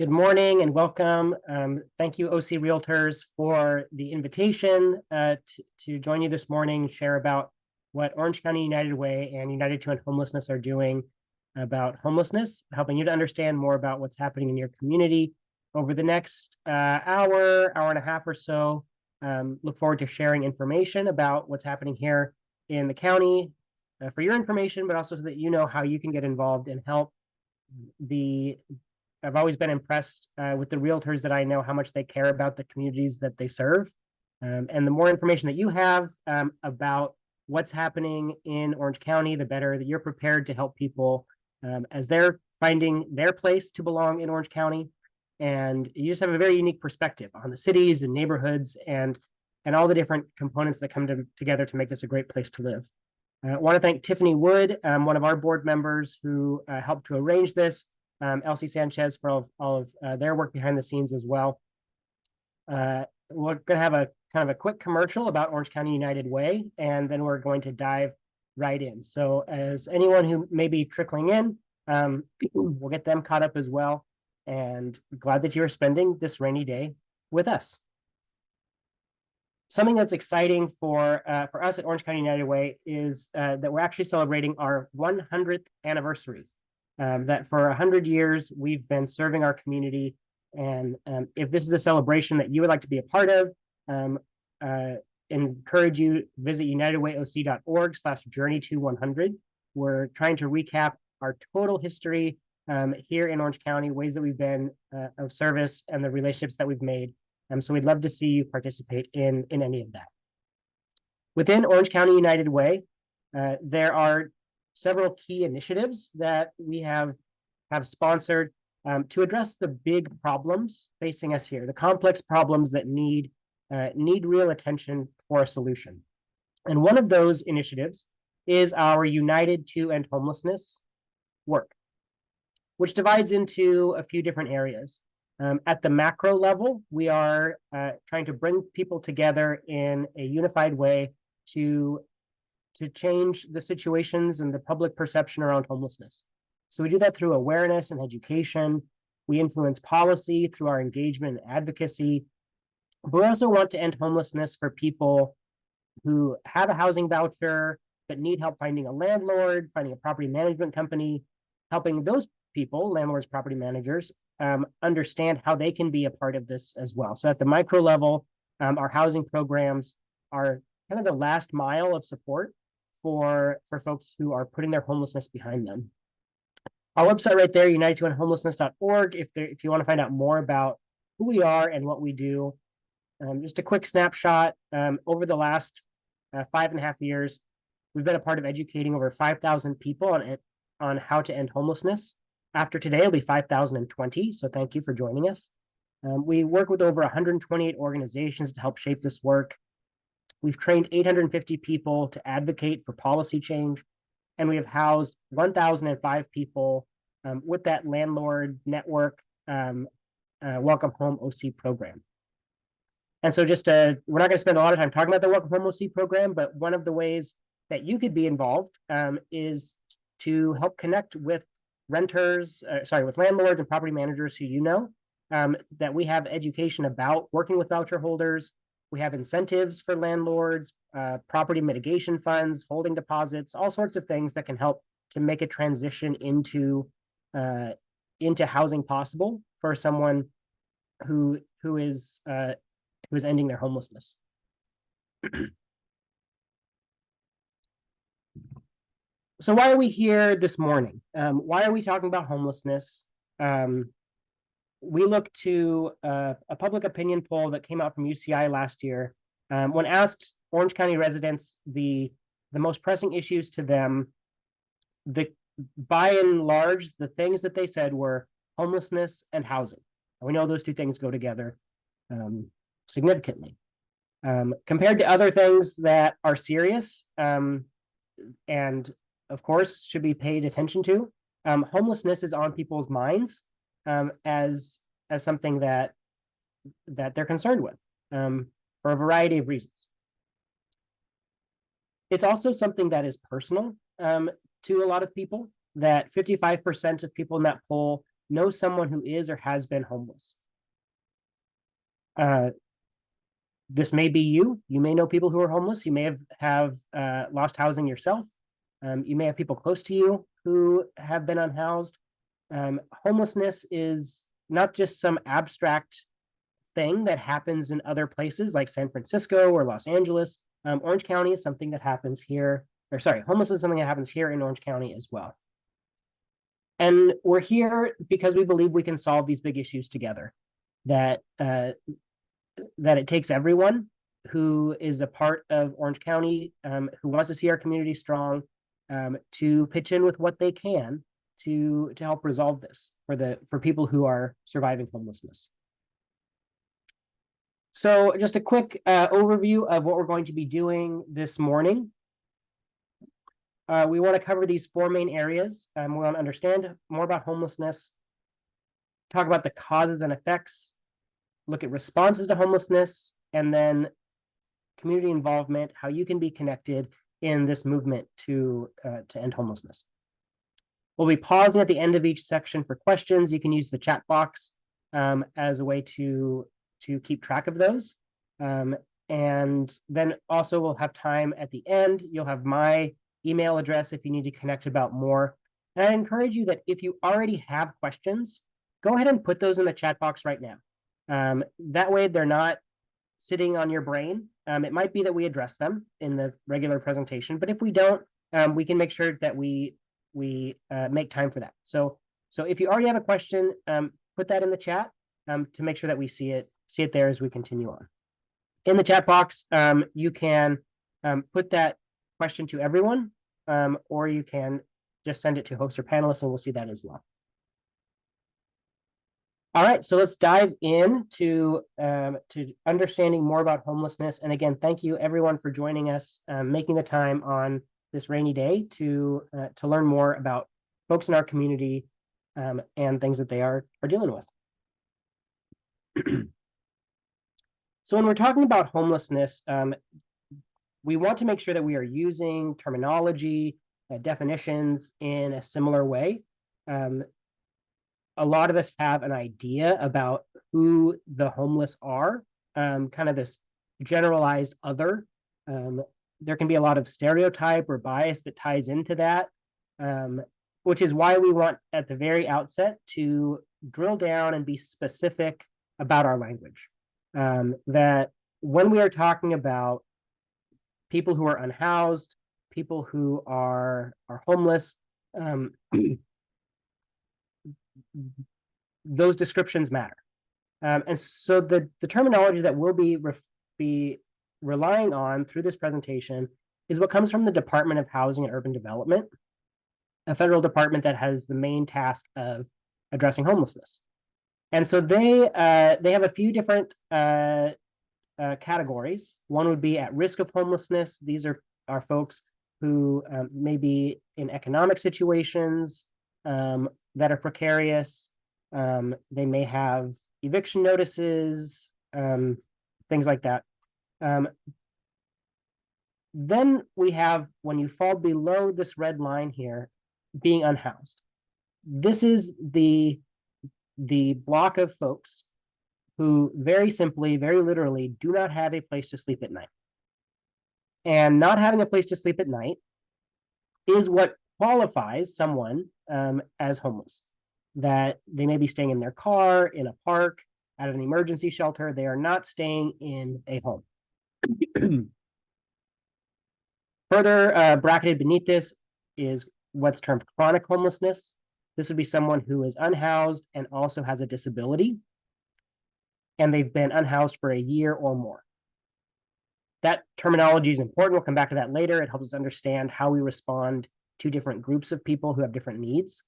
Good morning and welcome. Thank you, OC Realtors, for the invitation to join you this morning, share about what Orange County United Way and United to End Homelessness are doing about homelessness, helping you to understand more about what's happening in your community over the next hour and a half or so. Look forward to sharing information about what's happening here in the county for your information, but also so that you know how you can get involved and help. I've always been impressed with the realtors that I know, how much they care about the communities that they serve. And the more information that you have about what's happening in Orange County, the better that you're prepared to help people as they're finding their place to belong in Orange County. And you just have a very unique perspective on the cities and neighborhoods and all the different components that come together to make this a great place to live. I want to thank Tiffany Wood, one of our board members who helped to arrange this. Elsie Sanchez for all of their work behind the scenes as well. We're going to have a kind of a quick commercial about Orange County United Way, and then we're going to dive right in. So as anyone who may be trickling in, we'll get them caught up as well. And glad that you're spending this rainy day with us. Something that's exciting for us at Orange County United Way is that we're actually celebrating our 100th anniversary. That for 100 years, we've been serving our community. And if this is a celebration that you would like to be a part of, encourage you to visit unitedwayoc.org/journey-to-100. We're trying to recap our total history here in Orange County, ways that we've been of service and the relationships that we've made. So we'd love to see you participate in any of that. Within Orange County United Way, there are several key initiatives that we have sponsored to address the big problems facing us here, the complex problems that need real attention for a solution. And one of those initiatives is our United to End Homelessness work, which divides into a few different areas. At the macro level, we are trying to bring people together in a unified way to change the situations and the public perception around homelessness. So we do that through awareness and education. We influence policy through our engagement and advocacy. But we also want to end homelessness for people who have a housing voucher but need help finding a landlord, finding a property management company, helping those people, landlords, property managers, understand how they can be a part of this as well. So at the micro level, our housing programs are kind of the last mile of support for folks who are putting their homelessness behind them. Our website right there, unitedtoendhomelessness.org, if you want to find out more about who we are and what we do. Just a quick snapshot. Over the last 5.5 years, we've been a part of educating over 5,000 people on how to end homelessness. After today, it'll be 5,020, so thank you for joining us. We work with over 128 organizations to help shape this work. We've trained 850 people to advocate for policy change, and we have housed 1,005 people with that landlord network Welcome Home OC program. And so we're not going to spend a lot of time talking about the Welcome Home OC program, but one of the ways that you could be involved is to help connect with with landlords and property managers who you know, that we have education about working with voucher holders. We have incentives for landlords, property mitigation funds, holding deposits, all sorts of things that can help to make a transition into housing possible for someone who is ending their homelessness. So why are we here this morning? Why are we talking about homelessness? We look to a public opinion poll that came out from UCI last year. When asked Orange County residents the most pressing issues to them, by and large, the things that they said were homelessness and housing. And we know those two things go together significantly. Compared to other things that are serious and, of course, should be paid attention to, homelessness is on people's minds as something that they're concerned with for a variety of reasons. It's also something that is personal to a lot of people, that 55% of people in that poll know someone who is or has been homeless. This may be you. You may know people who are homeless. You may have lost housing yourself. You may have people close to you who have been unhoused. Homelessness is not just some abstract thing that happens in other places like San Francisco or Los Angeles. Orange County is something that happens here, or sorry, homelessness is something that happens here in Orange County as well. And we're here because we believe we can solve these big issues together. That it takes everyone who is a part of Orange County, who wants to see our community strong, to pitch in with what they can to help resolve this for people who are surviving homelessness. So just a quick overview of what we're going to be doing this morning. We want to cover these four main areas. We want to understand more about homelessness, talk about the causes and effects, look at responses to homelessness, and then community involvement, how you can be connected in this movement to end homelessness. We'll be pausing at the end of each section for questions. You can use the chat box as a way to keep track of those. And then also we'll have time at the end. You'll have my email address if you need to connect about more. And I encourage you that if you already have questions, go ahead and put those in the chat box right now. That way they're not sitting on your brain. It might be that we address them in the regular presentation, but if we don't, we can make sure that we make time for that. So if you already have a question, put that in the chat to make sure that we see it there as we continue on. In the chat box, you can put that question to everyone, or you can just send it to hosts or panelists, and we'll see that as well. All right, so let's dive in to understanding more about homelessness. And again, thank you everyone for joining us, making the time on this rainy day to learn more about folks in our community and things that they are dealing with. So when we're talking about homelessness, we want to make sure that we are using terminology, definitions in a similar way. A lot of us have an idea about who the homeless are, kind of this generalized other. There can be a lot of stereotype or bias that ties into that, which is why we want at the very outset to drill down and be specific about our language. That when we are talking about people who are unhoused, people who are homeless, those descriptions matter. And so the terminology that we'll be relying on through this presentation is what comes from the Department of Housing and Urban Development, a federal department that has the main task of addressing homelessness. And so they have a few different categories. One would be at risk of homelessness. These are folks who may be in economic situations that are precarious. They may have eviction notices, things like that. Then we have, when you fall below this red line here, being unhoused. This is the block of folks who very simply, very literally do not have a place to sleep at night. And not having a place to sleep at night is what qualifies someone as homeless. That they may be staying in their car, in a park, at an emergency shelter. They are not staying in a home. Further bracketed beneath this is what's termed chronic homelessness. This would be someone who is unhoused and also has a disability, and they've been unhoused for a year or more. That terminology is important. We'll come back to that later. It helps us understand how we respond to different groups of people who have different needs.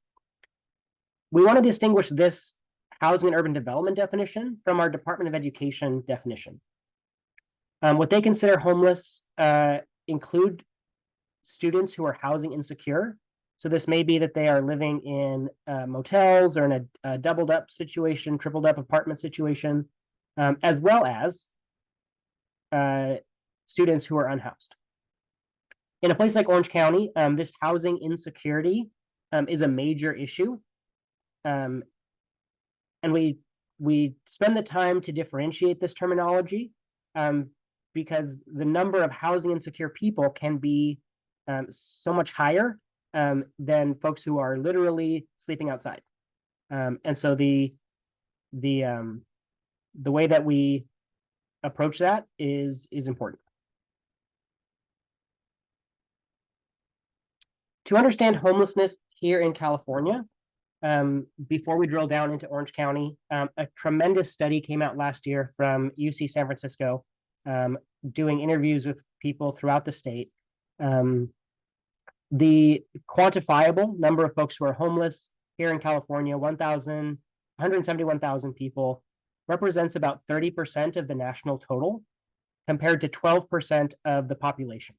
We want to distinguish this housing and urban development definition from our Department of Education definition. What they consider homeless include students who are housing insecure. So this may be that they are living in motels or in a doubled up situation, tripled up apartment situation, as well as students who are unhoused. In a place like Orange County, this housing insecurity is a major issue. and we spend the time to differentiate this terminology, because the number of housing insecure people can be so much higher than folks who are literally sleeping outside. And so the way that we approach that is important. To understand homelessness here in California, before we drill down into Orange County, a tremendous study came out last year from UC San Francisco, doing interviews with people throughout the state. The quantifiable number of folks who are homeless here in California, 171,000 people, represents about 30% of the national total, compared to 12% of the population.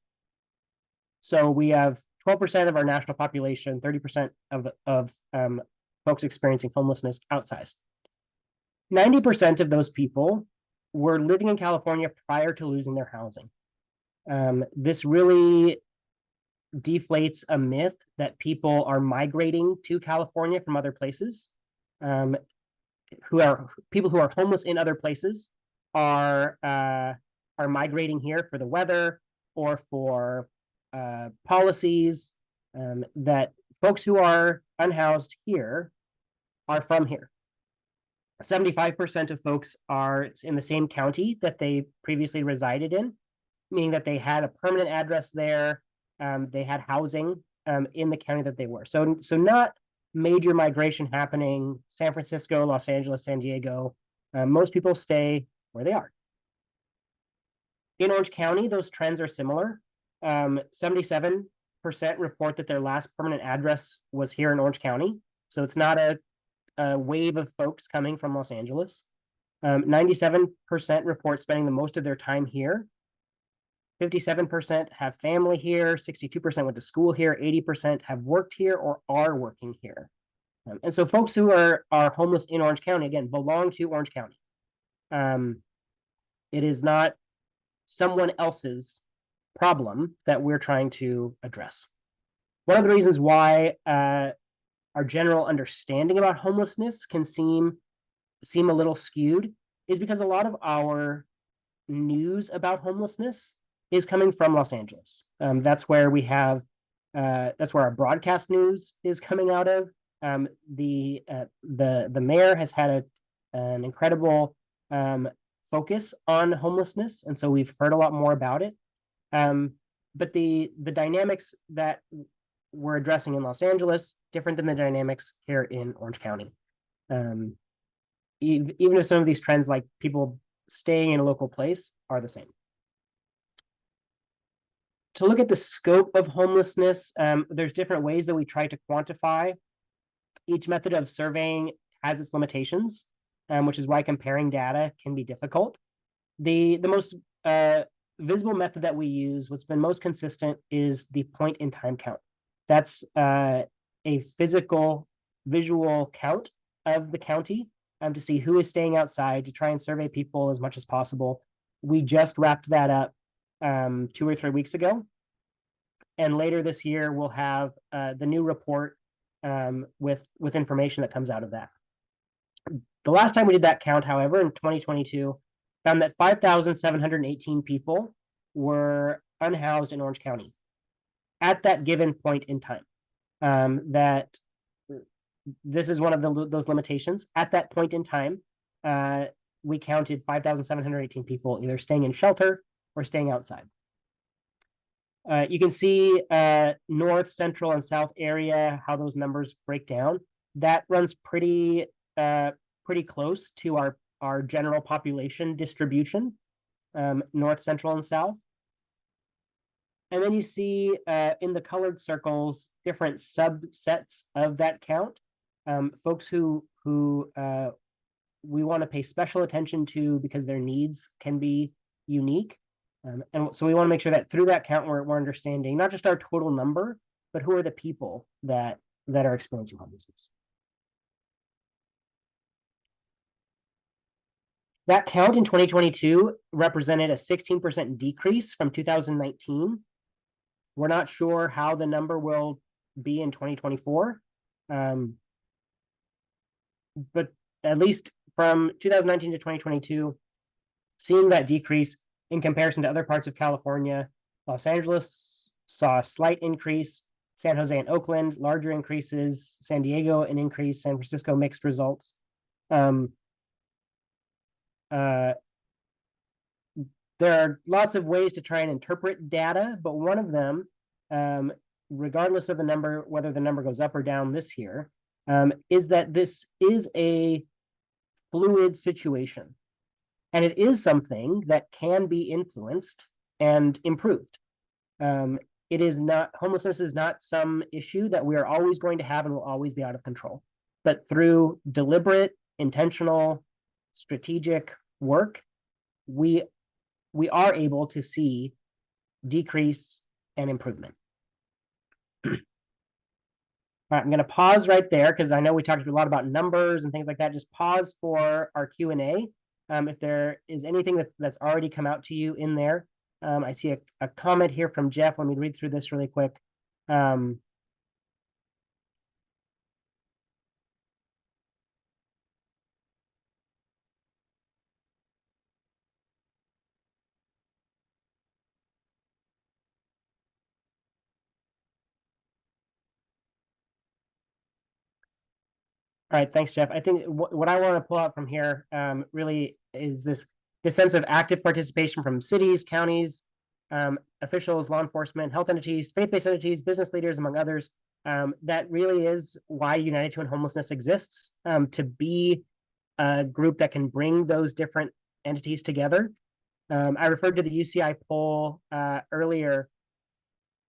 So we have 12% of our national population, 30% of folks experiencing homelessness outsized. 90% of those people were living in California prior to losing their housing. This really deflates a myth that people are migrating to California from other places. People who are homeless in other places are migrating here for the weather or for policies. That folks who are unhoused here are from here. 75% of folks are in the same county that they previously resided in, meaning that they had a permanent address there. They had housing in the county that they were. So not major migration happening. San Francisco, Los Angeles, San Diego. Most people stay where they are. In Orange County, those trends are similar. 77% report that their last permanent address was here in Orange County. So it's not a wave of folks coming from Los Angeles. 97% report spending the most of their time here. 57% have family here, 62% went to school here, 80% have worked here or are working here. And so folks who are homeless in Orange County, again, belong to Orange County. It is not someone else's problem that we're trying to address. One of the reasons why our general understanding about homelessness can seem a little skewed is because a lot of our news about homelessness is coming from Los Angeles. That's where we have, that's where our broadcast news is coming out of. The mayor has had an incredible focus on homelessness, and so we've heard a lot more about it. But the dynamics that we're addressing in Los Angeles different than the dynamics here in Orange County. Even if some of these trends, like people staying in a local place, are the same. To look at the scope of homelessness, there's different ways that we try to quantify. Each method of surveying has its limitations, which is why comparing data can be difficult. The most visible method that we use, what's been most consistent, is the point in time count. That's a physical, visual count of the county to see who is staying outside, to try and survey people as much as possible. We just wrapped that up 2 or 3 weeks ago. And later this year, we'll have the new report with information that comes out of that. The last time we did that count, however, in 2022, found that 5,718 people were unhoused in Orange County at that given point in time. That this is one of those limitations. At that point in time, we counted 5,718 people either staying in shelter or staying outside. You can see north, central, and south area, how those numbers break down. That runs pretty close to our general population distribution, north, central, and south. And then you see in the colored circles different subsets of that count. Folks who we want to pay special attention to because their needs can be unique. And so we want to make sure that through that count, we're understanding not just our total number, but who are the people that are experiencing homelessness. That count in 2022 represented a 16% decrease from 2019. We're not sure how the number will be in 2024. But at least from 2019 to 2022, seeing that decrease in comparison to other parts of California. Los Angeles saw a slight increase. San Jose and Oakland, larger increases. San Diego, an increase. San Francisco, mixed results. There are lots of ways to try and interpret data, but one of them, regardless of the number, whether the number goes up or down this year, is that this is a fluid situation. And it is something that can be influenced and improved. It is not, homelessness is not some issue that we are always going to have and will always be out of control. But through deliberate, intentional, strategic work, we are able to see decrease and improvement. All right, I'm going to pause right there because I know we talked a lot about numbers and things like that. Just pause for our Q&A. If there is anything that's already come out to you in there. I see a comment here from Jeff. Let me read through this really quick. All right, thanks, Jeff. I think what I want to pull out from here really is this sense of active participation from cities, counties, officials, law enforcement, health entities, faith-based entities, business leaders, among others. That really is why United to End Homelessness exists, to be a group that can bring those different entities together. I referred to the UCI poll earlier.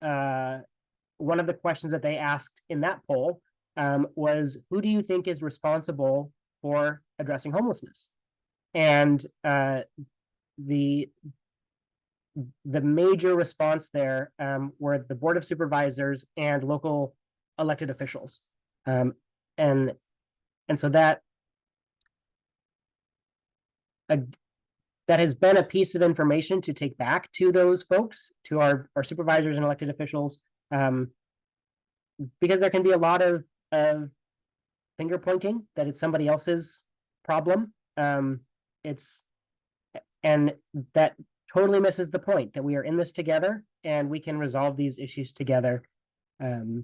One of the questions that they asked in that poll was, who do you think is responsible for addressing homelessness? And the major response there were the Board of Supervisors and local elected officials. And so that has been a piece of information to take back to those folks, to our supervisors and elected officials, because there can be a lot of finger pointing that it's somebody else's problem. And that totally misses the point that we are in this together and we can resolve these issues together. For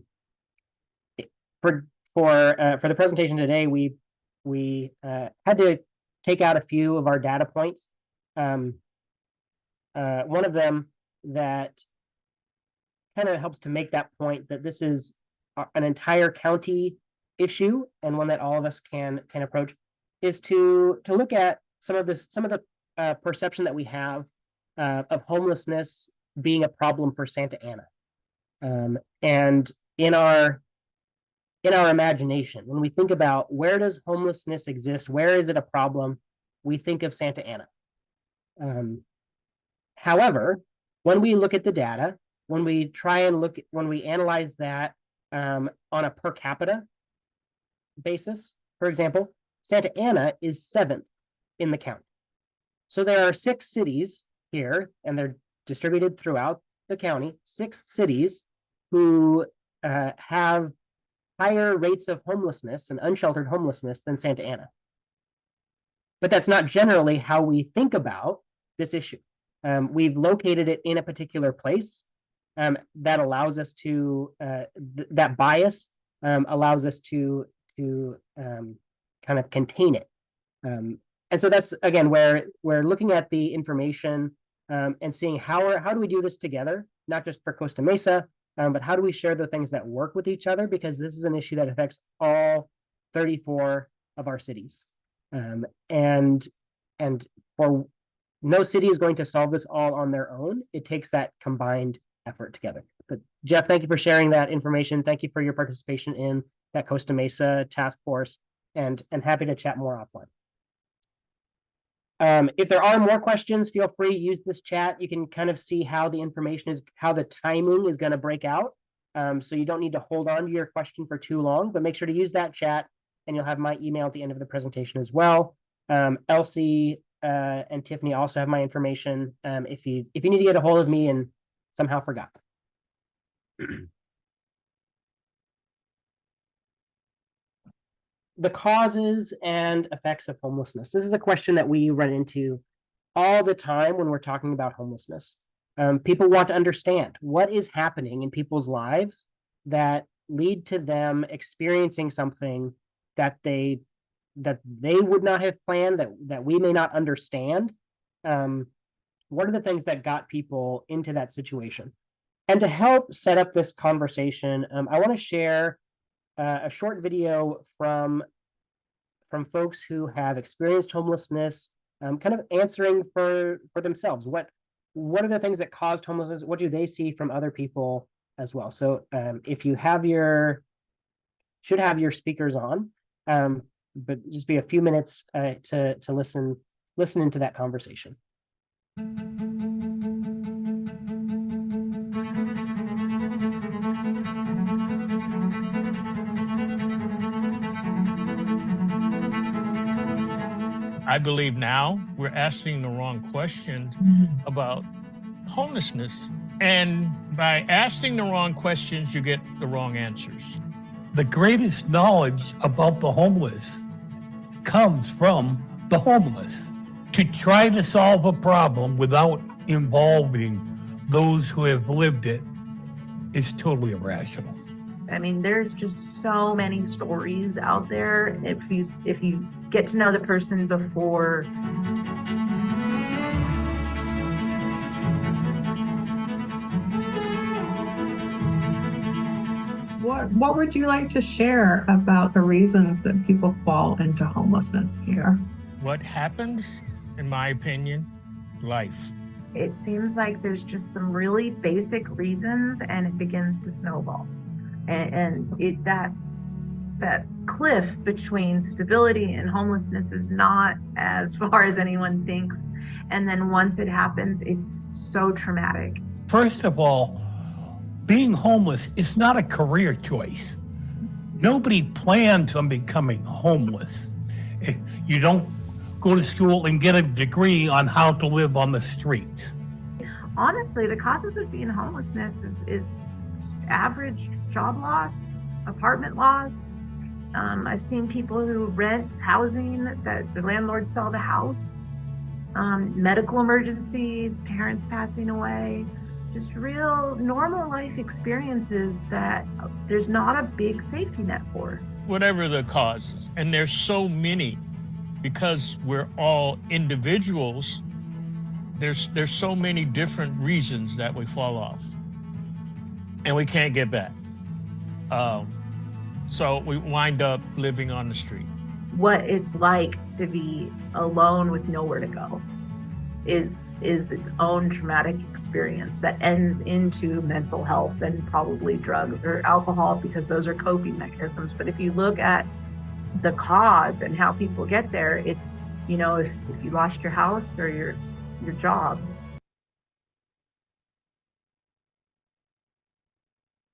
the presentation today, we had to take out a few of our data points. One of them that kind of helps to make that point that this is an entire county issue and one that all of us can approach is to look at some of the perception that we have of homelessness being a problem for Santa Ana. And in our imagination, when we think about where does homelessness exist, where is it a problem, we think of Santa Ana. However, when we look at the data, when we analyze that on a per capita basis, for example, Santa Ana is 7th in the county. So there are 6 cities here, and they're distributed throughout the county, 6 cities who have higher rates of homelessness and unsheltered homelessness than Santa Ana. But that's not generally how we think about this issue. We've located it in a particular place that allows us to, that bias allows us to kind of contain it. And so that's, again, where we're looking at the information and seeing how do we do this together, not just for Costa Mesa, but how do we share the things that work with each other? Because this is an issue that affects all 34 of our cities. And for no city is going to solve this all on their own. It takes that combined effort together. But Jeff, thank you for sharing that information. Thank you for your participation in that Costa Mesa task force, and happy to chat more offline. If there are more questions, feel free to use this chat. You can kind of see how the information is, how the timing is going to break out. So you don't need to hold on to your question for too long, but make sure to use that chat, and you'll have my email at the end of the presentation as well. Elsie and Tiffany also have my information if you need to get a hold of me and somehow forgot. the causes and effects of homelessness. This is a question that we run into all the time when we're talking about homelessness. People want to understand what is happening in people's lives that lead to them experiencing something that they would not have planned, that we may not understand. What are the things that got people into that situation? And to help set up this conversation, I want to share a short video from folks who have experienced homelessness, kind of answering for themselves. What are the things that caused homelessness? What do they see from other people as well? So if you have should have your speakers on, but just be a few minutes to listen into that conversation. I believe now we're asking the wrong questions about homelessness. And by asking the wrong questions, you get the wrong answers. The greatest knowledge about the homeless comes from the homeless. To try to solve a problem without involving those who have lived it is totally irrational. I mean, there's just so many stories out there. If you get to know the person before. What would you like to share about the reasons that people fall into homelessness here? What happens, in my opinion, life. It seems like there's just some really basic reasons, and it begins to snowball. And that cliff between stability and homelessness is not as far as anyone thinks. And then once it happens, it's so traumatic. First of all, being homeless is not a career choice. Nobody plans on becoming homeless. You don't go to school and get a degree on how to live on the streets. Honestly, the causes of being homelessness is just average job loss, apartment loss. I've seen people who rent housing that the landlords sell the house, medical emergencies, parents passing away, just real normal life experiences that there's not a big safety net for. Whatever the causes, and there's so many, because we're all individuals, there's so many different reasons that we fall off and we can't get back. So we wind up living on the street. What it's like to be alone with nowhere to go is its own traumatic experience that ends into mental health and probably drugs or alcohol, because those are coping mechanisms. But if you look at the cause and how people get there, it's, if you lost your house or your job.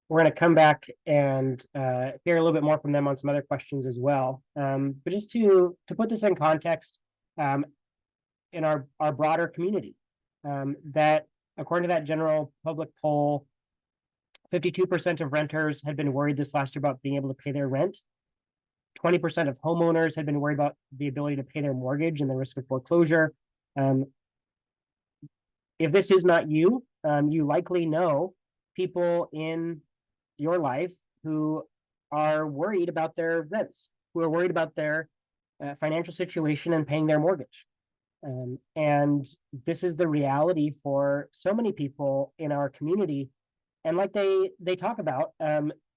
We're going to come back and hear a little bit more from them on some other questions as well. But just to put this in context, in our broader community, that according to that general public poll, 52% of renters had been worried this last year about being able to pay their rent. 20% of homeowners had been worried about the ability to pay their mortgage and the risk of foreclosure. If this is not you, you likely know people in your life who are worried about their rents, who are worried about their financial situation and paying their mortgage. And this is the reality for so many people in our community. And like they talk about,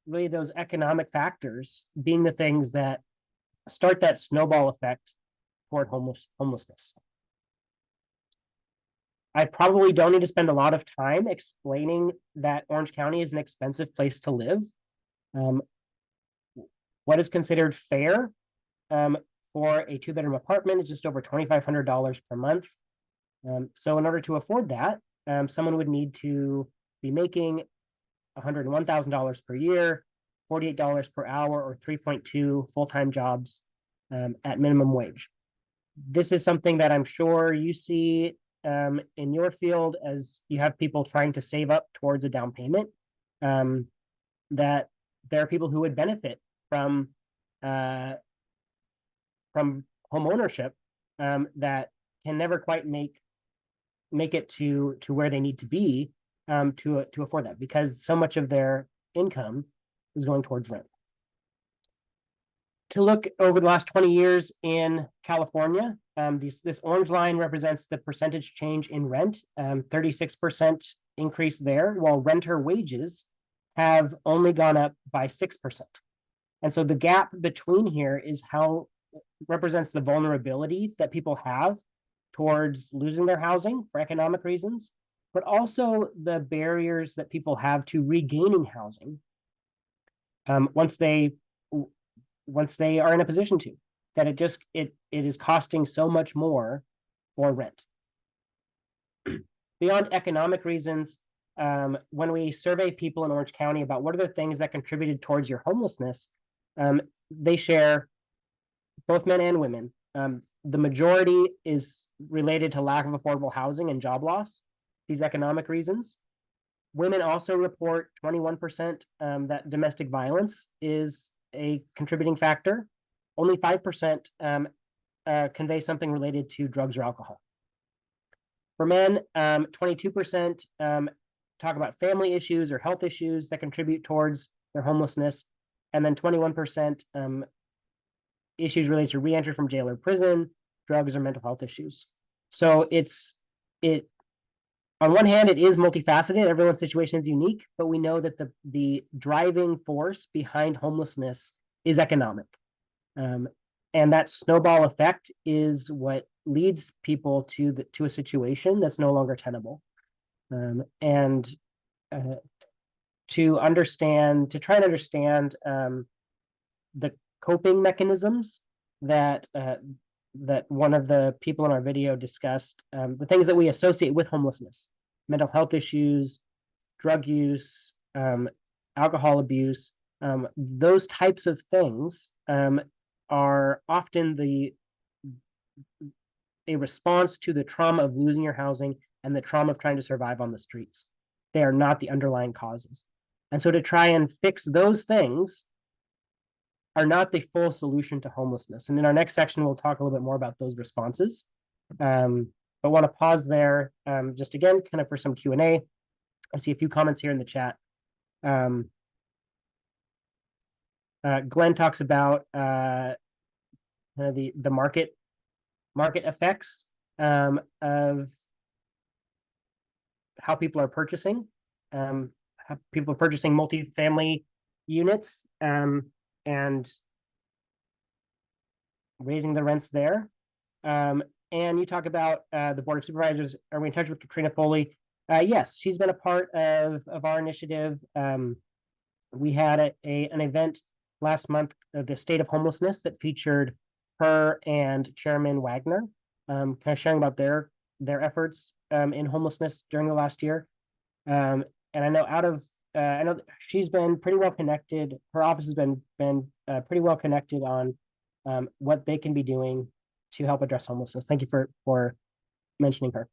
really those economic factors being the things that start that snowball effect toward homelessness. I probably don't need to spend a lot of time explaining that Orange County is an expensive place to live. What is considered fair for a 2-bedroom apartment is just over $2,500 per month. So in order to afford that, someone would need to be making $101,000 per year, $48 per hour, or 3.2 full-time jobs at minimum wage. This is something that I'm sure you see in your field as you have people trying to save up towards a down payment, that there are people who would benefit from from home ownership that can never quite make it to where they need to be to afford that, because so much of their income is going towards rent. To look over the last 20 years in California, this orange line represents the percentage change in rent, 36% increase there, while renter wages have only gone up by 6%. And so the gap between here is how represents the vulnerability that people have towards losing their housing for economic reasons, but also the barriers that people have to regaining housing once they are in a position to, that it is costing so much more for rent. Beyond economic reasons, when we survey people in Orange County about what are the things that contributed towards your homelessness, they share, both men and women, the majority is related to lack of affordable housing and job loss, these economic reasons. Women also report 21% that domestic violence is a contributing factor. Only 5% convey something related to drugs or alcohol. For men, 22% talk about family issues or health issues that contribute towards their homelessness, and then 21% issues related to reentry from jail or prison, drugs, or mental health issues. So on one hand, it is multifaceted. Everyone's situation is unique, but we know that the driving force behind homelessness is economic. And that snowball effect is what leads people to a situation that's no longer tenable. To try and understand the coping mechanisms that one of the people in our video discussed, the things that we associate with homelessness: mental health issues, drug use, alcohol abuse. Those types of things are often a response to the trauma of losing your housing and the trauma of trying to survive on the streets. They are not the underlying causes. And so to try and fix those things are not the full solution to homelessness. And in our next section, we'll talk a little bit more about those responses. But want to pause there just again, kind of for some Q&A. I see a few comments here in the chat. Glenn talks about the market effects of how people are purchasing. How people are purchasing multifamily units and raising the rents there. And you talk about the Board of Supervisors. Are we in touch with Katrina Foley? Yes, she's been a part of our initiative. We had an event last month, the State of Homelessness, that featured her and Chairman Wagner, kind of sharing about their efforts in homelessness during the last year. And I know I know she's been pretty well connected. Her office has been pretty well connected on what they can be doing to help address homelessness. Thank you for mentioning her.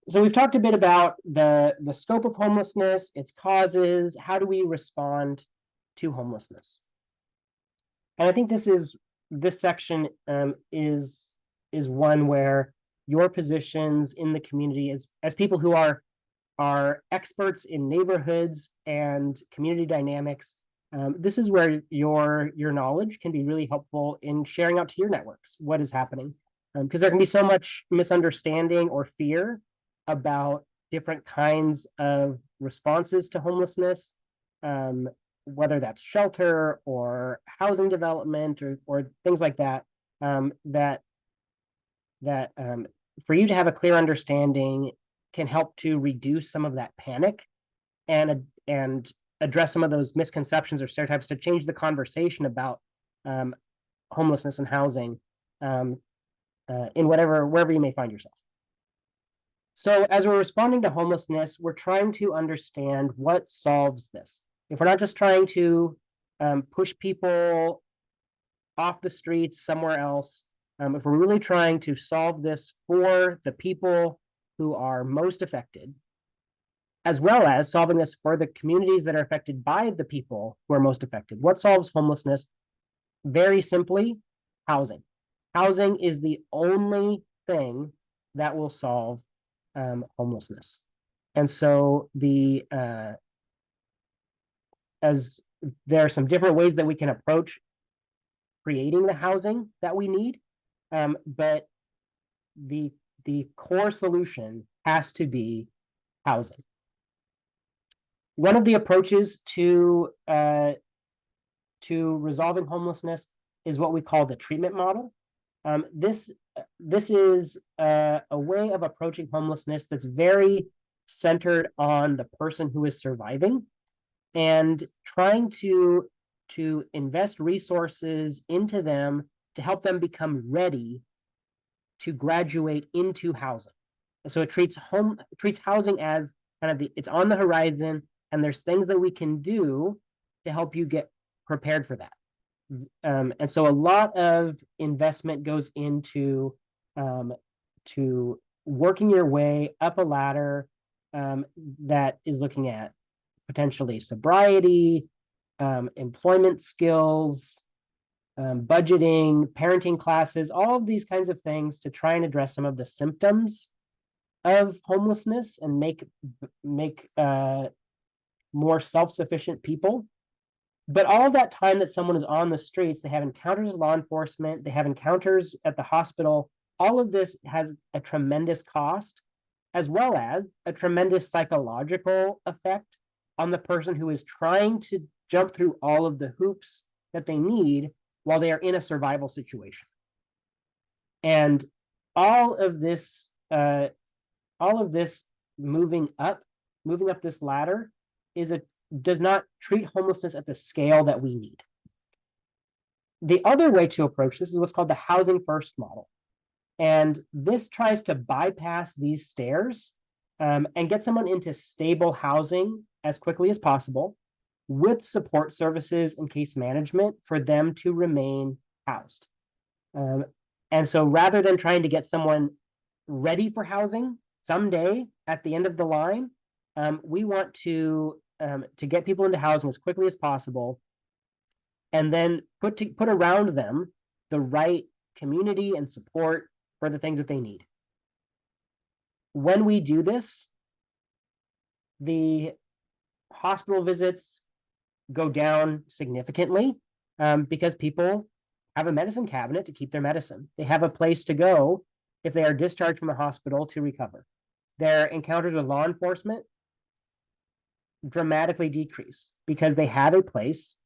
So we've talked a bit about the scope of homelessness, its causes. How do we respond to homelessness? And I think this section is one where your positions in the community as people who are experts in neighborhoods and community dynamics, this is where your knowledge can be really helpful in sharing out to your networks what is happening, because there can be so much misunderstanding or fear about different kinds of responses to homelessness, whether that's shelter or housing development or things like that, that for you to have a clear understanding can help to reduce some of that panic and address some of those misconceptions or stereotypes, to change the conversation about homelessness and housing in wherever you may find yourself. So as we're responding to homelessness, we're trying to understand what solves this. If we're not just trying to push people off the streets somewhere else, if we're really trying to solve this for the people who are most affected, as well as solving this for the communities that are affected by the people who are most affected. What solves homelessness? Very simply, housing. Housing is the only thing that will solve homelessness. And so as there are some different ways that we can approach creating the housing that we need, but the core solution has to be housing. One of the approaches to resolving homelessness is what we call the treatment model. This is a way of approaching homelessness that's very centered on the person who is surviving and trying to invest resources into them to help them become ready to graduate into housing. So it treats housing as kind of it's on the horizon, and there's things that we can do to help you get prepared for that. And so a lot of investment goes into to working your way up a ladder that is looking at potentially sobriety, employment skills, budgeting, parenting classes, all of these kinds of things to try and address some of the symptoms of homelessness and make more self-sufficient people. But all of that time that someone is on the streets, they have encounters with law enforcement, they have encounters at the hospital, all of this has a tremendous cost, as well as a tremendous psychological effect on the person who is trying to jump through all of the hoops that they need while they are in a survival situation. And all of this moving up this ladder does not treat homelessness at the scale that we need. The other way to approach this is what's called the housing first model. And this tries to bypass these stairs and get someone into stable housing as quickly as possible with support services and case management for them to remain housed. And so rather than trying to get someone ready for housing someday at the end of the line, we want to get people into housing as quickly as possible, and then put around them the right community and support for the things that they need. When we do this, the hospital visits go down significantly because people have a medicine cabinet to keep their medicine. They have a place to go if they are discharged from the hospital to recover. Their encounters with law enforcement dramatically decrease because they have a place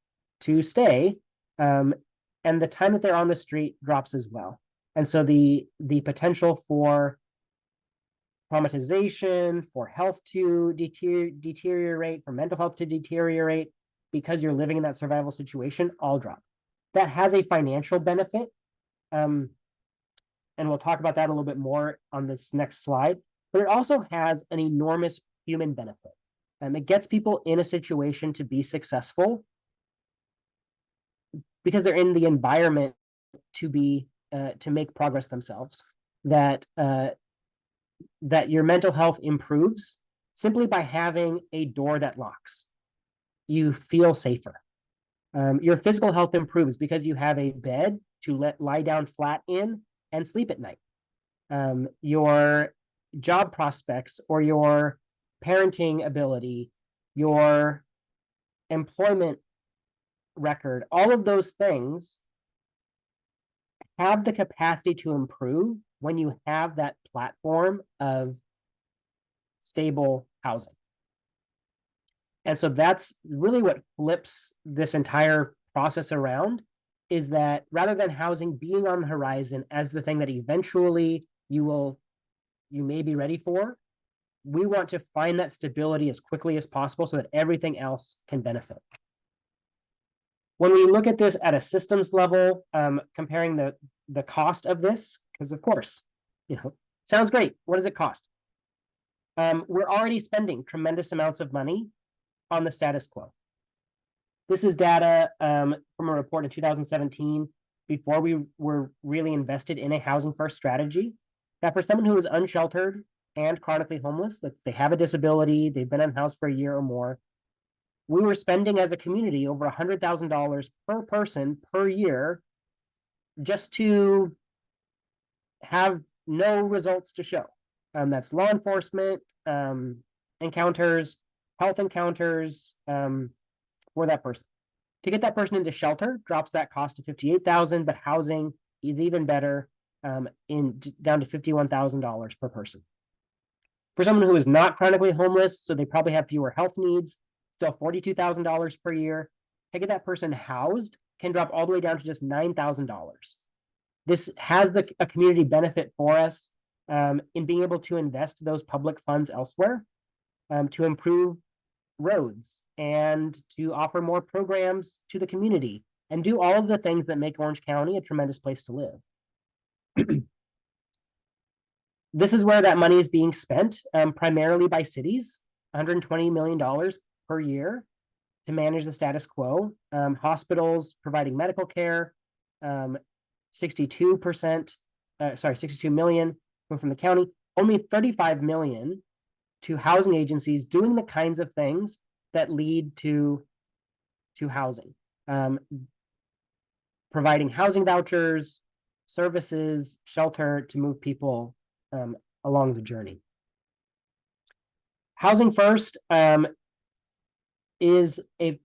to stay, and the time that they're on the street drops as well. And so the potential for traumatization, for health to deteriorate, for mental health to deteriorate because you're living in that survival situation all drop. That has a financial benefit, and we'll talk about that a little bit more on this next slide, but it also has an enormous human benefit. It gets people in a situation to be successful because they're in the environment to make progress themselves. That your mental health improves simply by having a door that locks. You feel safer. Your physical health improves because you have a bed to lie down flat in and sleep at night. Your job prospects or your parenting ability, your employment record, all of those things have the capacity to improve when you have that platform of stable housing. And so that's really what flips this entire process around, is that rather than housing being on the horizon as the thing that eventually you may be ready for, we want to find that stability as quickly as possible so that everything else can benefit. When we look at this at a systems level, comparing the cost of this, because of course, sounds great. What does it cost? We're already spending tremendous amounts of money on the status quo. This is data from a report in 2017, before we were really invested in a housing first strategy, that for someone who is unsheltered and chronically homeless, that they have a disability, they've been unhoused for a year or more, we were spending as a community over $100,000 per person per year just to have no results to show. That's law enforcement encounters, health encounters for that person. To get that person into shelter drops that cost to $58,000, but housing is even better, down to $51,000 per person. For someone who is not chronically homeless, so they probably have fewer health needs, still $42,000 per year. To get that person housed can drop all the way down to just $9,000. This has a community benefit for us in being able to invest those public funds elsewhere to improve roads and to offer more programs to the community and do all of the things that make Orange County a tremendous place to live. This is where that money is being spent, primarily by cities, $120 million per year to manage the status quo. Hospitals providing medical care, 62 million from the county, only 35 million to housing agencies doing the kinds of things that lead to housing, providing housing vouchers, services, shelter to move people along the journey. Housing First is at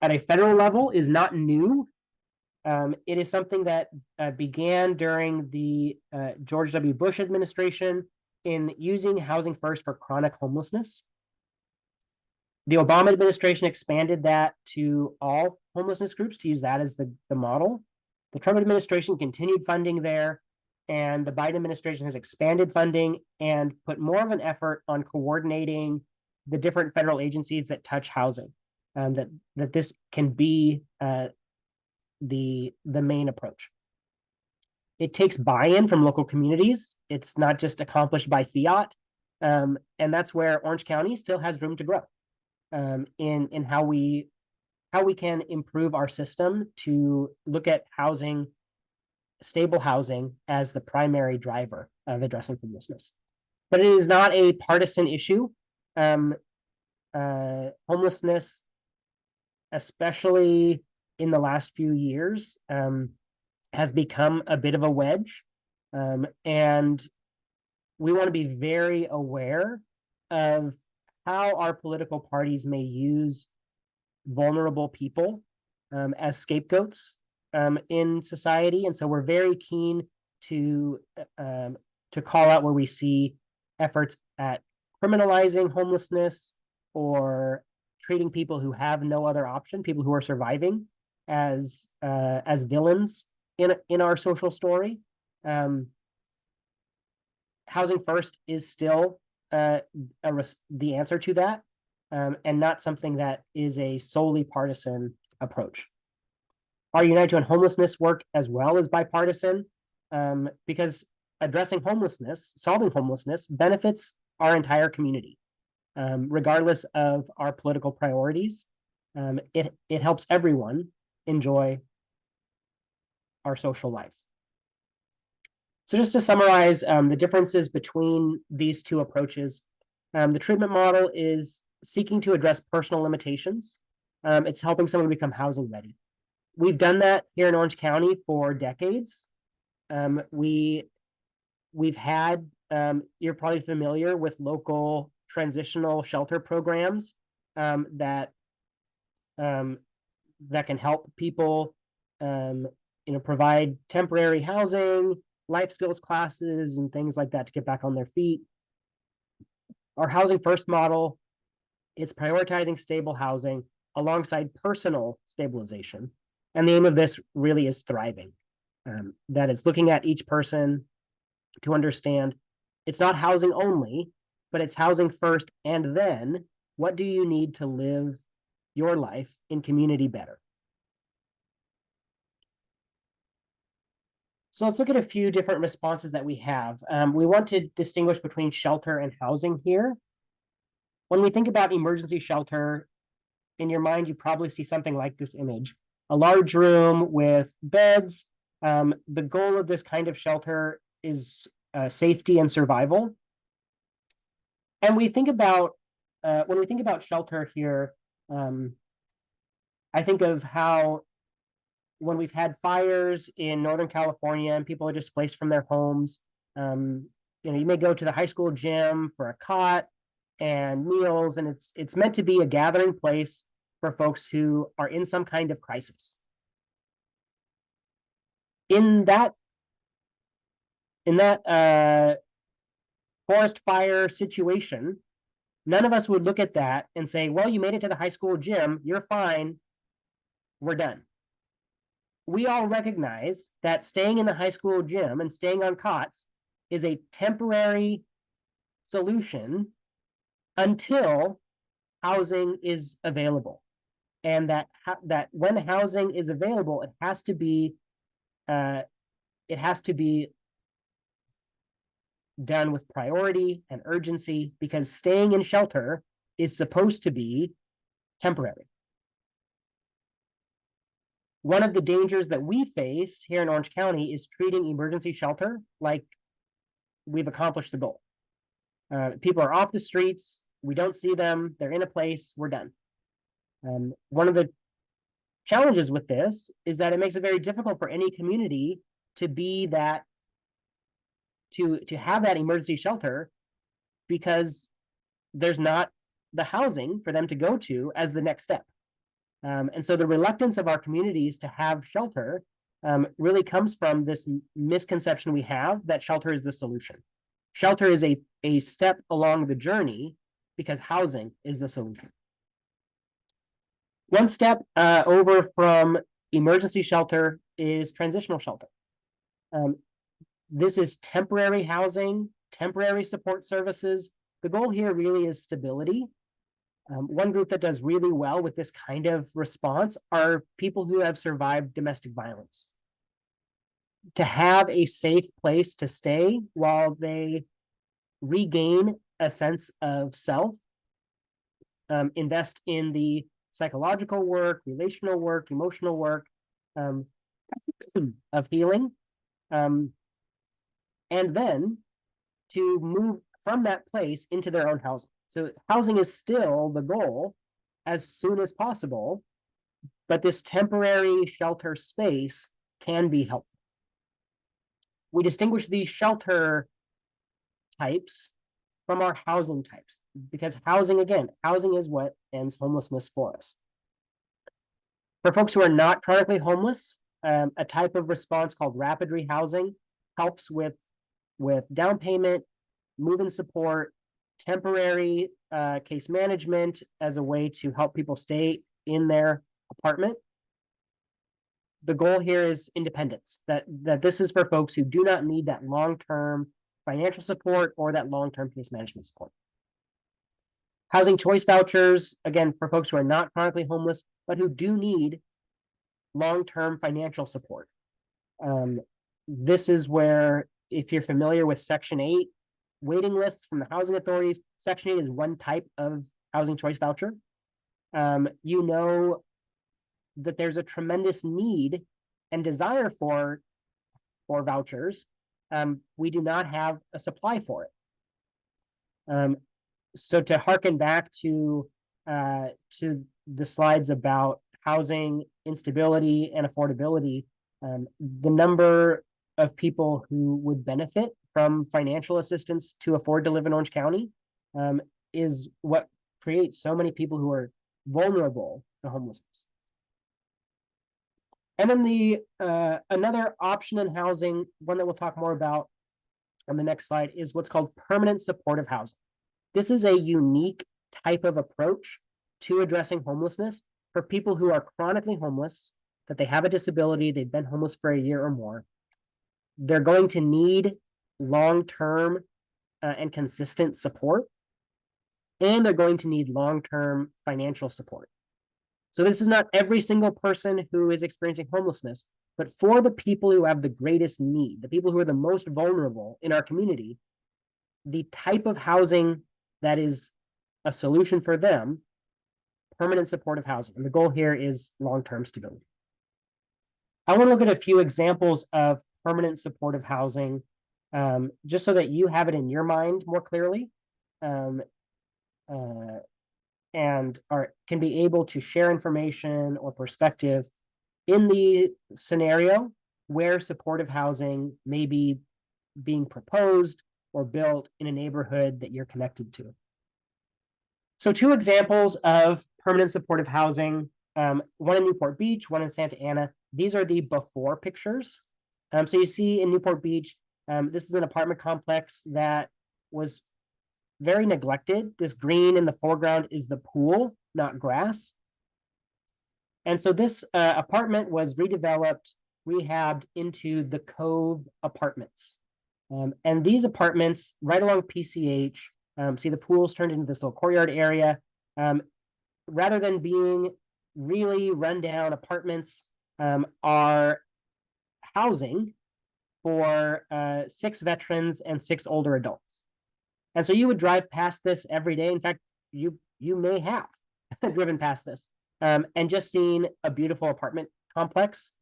a federal level is not new. It is something that began during the George W. Bush administration in using Housing First for chronic homelessness. The Obama administration expanded that to all homelessness groups to use that as the model. The Trump administration continued funding there, and the Biden administration has expanded funding and put more of an effort on coordinating the different federal agencies that touch housing, that this can be the main approach. It takes buy-in from local communities. It's not just accomplished by fiat. And that's where Orange County still has room to grow in how we can improve our system to look at housing, stable housing, as the primary driver of addressing homelessness. But it is not a partisan issue. Homelessness, especially in the last few years, has become a bit of a wedge. And we want to be very aware of how our political parties may use vulnerable people as scapegoats in society. And so we're very keen to call out where we see efforts at criminalizing homelessness or treating people who have no other option, people who are surviving, as villains in our social story. Housing First is still the answer to that, and not something that is a solely partisan approach. Our United to End Homelessness work as well is bipartisan, because addressing homelessness, solving homelessness, benefits our entire community, regardless of our political priorities. It helps everyone enjoy our social life. So just to summarize the differences between these two approaches, the treatment model is seeking to address personal limitations. It's helping someone become housing ready. We've done that here in Orange County for decades. We've had, you're probably familiar with local transitional shelter programs that can help people, provide temporary housing, life skills classes, and things like that to get back on their feet. Our Housing First model, it's prioritizing stable housing alongside personal stabilization. And the aim of this really is thriving. That it's looking at each person to understand it's not housing only, but it's housing first, and then what do you need to live your life in community better? So let's look at a few different responses that we have. We want to distinguish between shelter and housing here. When we think about emergency shelter, in your mind, you probably see something like this image: a large room with beds. The goal of this kind of shelter is safety and survival. And we think about, when we think about shelter here, I think of how when we've had fires in Northern California and people are displaced from their homes, you may go to the high school gym for a cot and meals, and it's meant to be a gathering place for folks who are in some kind of crisis. In that forest fire situation, none of us would look at that and say, well, you made it to the high school gym, you're fine, we're done. We all recognize that staying in the high school gym and staying on cots is a temporary solution until housing is available. And that when housing is available, it has to be done with priority and urgency, because staying in shelter is supposed to be temporary. One of the dangers that we face here in Orange County is treating emergency shelter like we've accomplished the goal. People are off the streets, we don't see them, they're in a place, we're done. One of the challenges with this is that it makes it very difficult for any community to be that, to have that emergency shelter, because there's not the housing for them to go to as the next step. And so the reluctance of our communities to have shelter really comes from this misconception we have that shelter is the solution. Shelter is a step along the journey, because housing is the solution. One step over from emergency shelter is transitional shelter. This is temporary housing, temporary support services. The goal here really is stability. One group that does really well with this kind of response are people who have survived domestic violence. To have a safe place to stay while they regain a sense of self, invest in the psychological work, relational work, emotional work of healing, and then to move from that place into their own housing. So housing is still the goal as soon as possible, but this temporary shelter space can be helpful. We distinguish these shelter types from our housing types, because housing is what ends homelessness for us. For folks who are not chronically homeless, a type of response called rapid rehousing helps with down payment, move-in support, temporary case management as a way to help people stay in their apartment. The goal here is independence, that this is for folks who do not need that long-term financial support or that long-term case management support. Housing choice vouchers, again, for folks who are not chronically homeless, but who do need long-term financial support. This is where, if you're familiar with Section 8 waiting lists from the housing authorities, Section 8 is one type of housing choice voucher. You know that there's a tremendous need and desire for vouchers. We do not have a supply for it. So to harken back to the slides about housing instability and affordability, the number of people who would benefit from financial assistance to afford to live in Orange County is what creates so many people who are vulnerable to homelessness. And then the another option in housing, one that we'll talk more about on the next slide, is what's called permanent supportive housing. This is a unique type of approach to addressing homelessness for people who are chronically homeless, that they have a disability, they've been homeless for a year or more. They're going to need long-term and consistent support, and they're going to need long-term financial support. So this is not every single person who is experiencing homelessness, but for the people who have the greatest need, the people who are the most vulnerable in our community, the type of housing that is a solution for them, permanent supportive housing. And the goal here is long-term stability. I want to look at a few examples of permanent supportive housing, just so that you have it in your mind more clearly. um, and can be able to share information or perspective in the scenario where supportive housing may be being proposed or built in a neighborhood that you're connected to. So 2 examples of permanent supportive housing, one in Newport Beach, one in Santa Ana. These are the before pictures. So you see in Newport Beach, this is an apartment complex that was very neglected. This green in the foreground is the pool, not grass. And so this apartment was redeveloped, rehabbed into the Cove Apartments. And these apartments right along PCH, see the pools turned into this little courtyard area. Rather than being really rundown apartments, are housing for 6 veterans and 6 older adults. And so you would drive past this every day. In fact, you may have driven past this and just seen a beautiful apartment complex,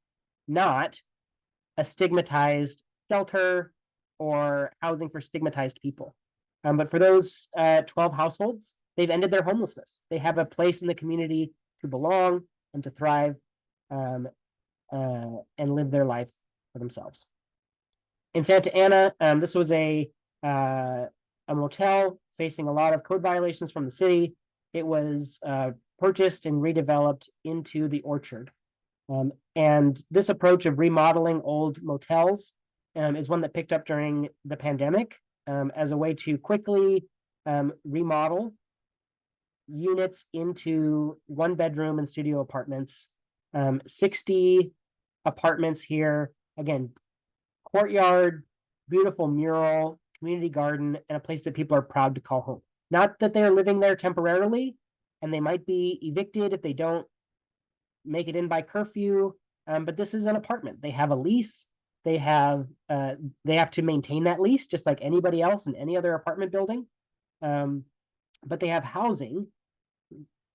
not a stigmatized shelter or housing for stigmatized people. But for those 12 households, they've ended their homelessness. They have a place in the community to belong and to thrive and live their life for themselves. In Santa Ana, this was a motel facing a lot of code violations from the city. It was purchased and redeveloped into the Orchard. And this approach of remodeling old motels is one that picked up during the pandemic as a way to quickly remodel units into 1-bedroom and studio apartments. 60 apartments here. Again, courtyard, beautiful mural, community garden, and a place that people are proud to call home. Not that they're living there temporarily, and they might be evicted if they don't make it in by curfew, but this is an apartment. They have a lease. They have to maintain that lease just like anybody else in any other apartment building. But they have housing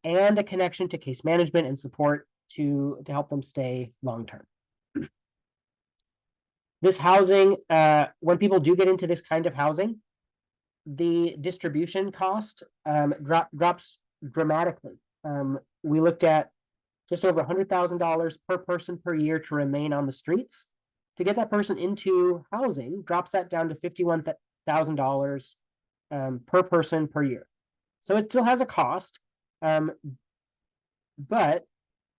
and a connection to case management and support to help them stay long-term. This housing, when people do get into this kind of housing, the distribution cost drops dramatically. We looked at just over $100,000 per person per year to remain on the streets. To get that person into housing drops that down to $51,000 per person per year. So it still has a cost. But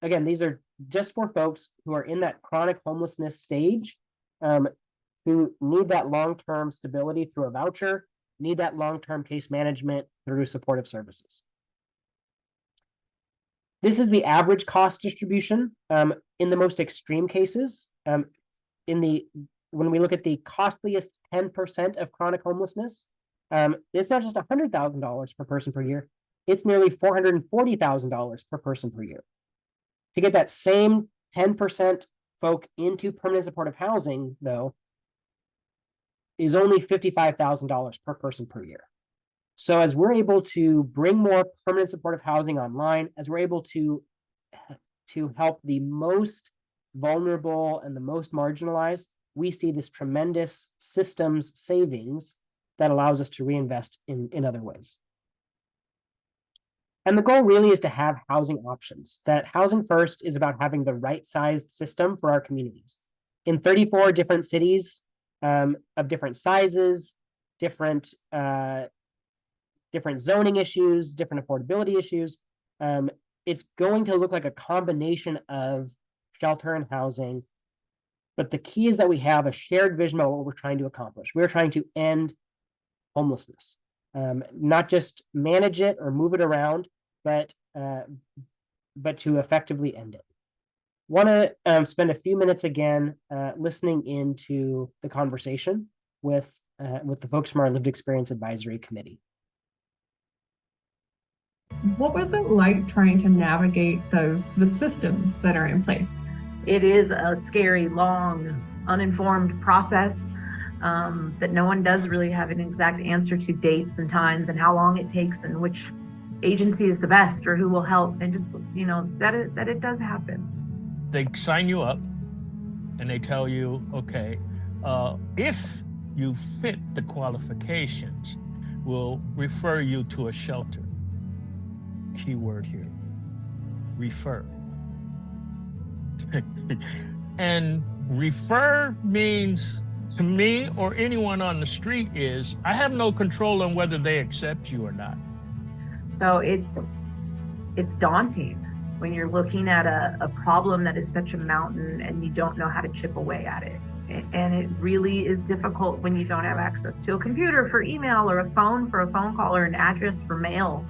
again, these are just for folks who are in that chronic homelessness stage, who need that long-term stability through a voucher, need that long-term case management through supportive services. This is the average cost distribution. In the most extreme cases, when we look at the costliest 10% of chronic homelessness, it's not just $100,000 per person per year, it's nearly $440,000 per person per year. To get that same 10% folk into permanent supportive housing, though, is only $55,000 per person per year. So as we're able to bring more permanent supportive housing online, as we're able to help the most vulnerable and the most marginalized, we see this tremendous systems savings that allows us to reinvest in other ways. And the goal really is to have housing options. That Housing First is about having the right sized system for our communities. In 34 different cities of different sizes, different zoning issues, different affordability issues, it's going to look like a combination of shelter and housing. But the key is that we have a shared vision about what we're trying to accomplish. We're trying to end homelessness, not just manage it or move it around, but to effectively end it. Want to spend a few minutes again listening into the conversation with the folks from our Lived Experience Advisory Committee. What was it like trying to navigate the systems that are in place? It is a scary, long, uninformed process that no one does really have an exact answer to dates and times and how long it takes and which agency is the best or who will help, and just, you know, that it does happen. They sign you up and they tell you, okay, if you fit the qualifications, will refer you to a shelter. Key word here, refer. And refer means to me or anyone on the street is, I have no control on whether they accept you or not. So it's daunting when you're looking at a problem that is such a mountain and you don't know how to chip away at it. And it really is difficult when you don't have access to a computer for email, or a phone for a phone call, or an address for mail.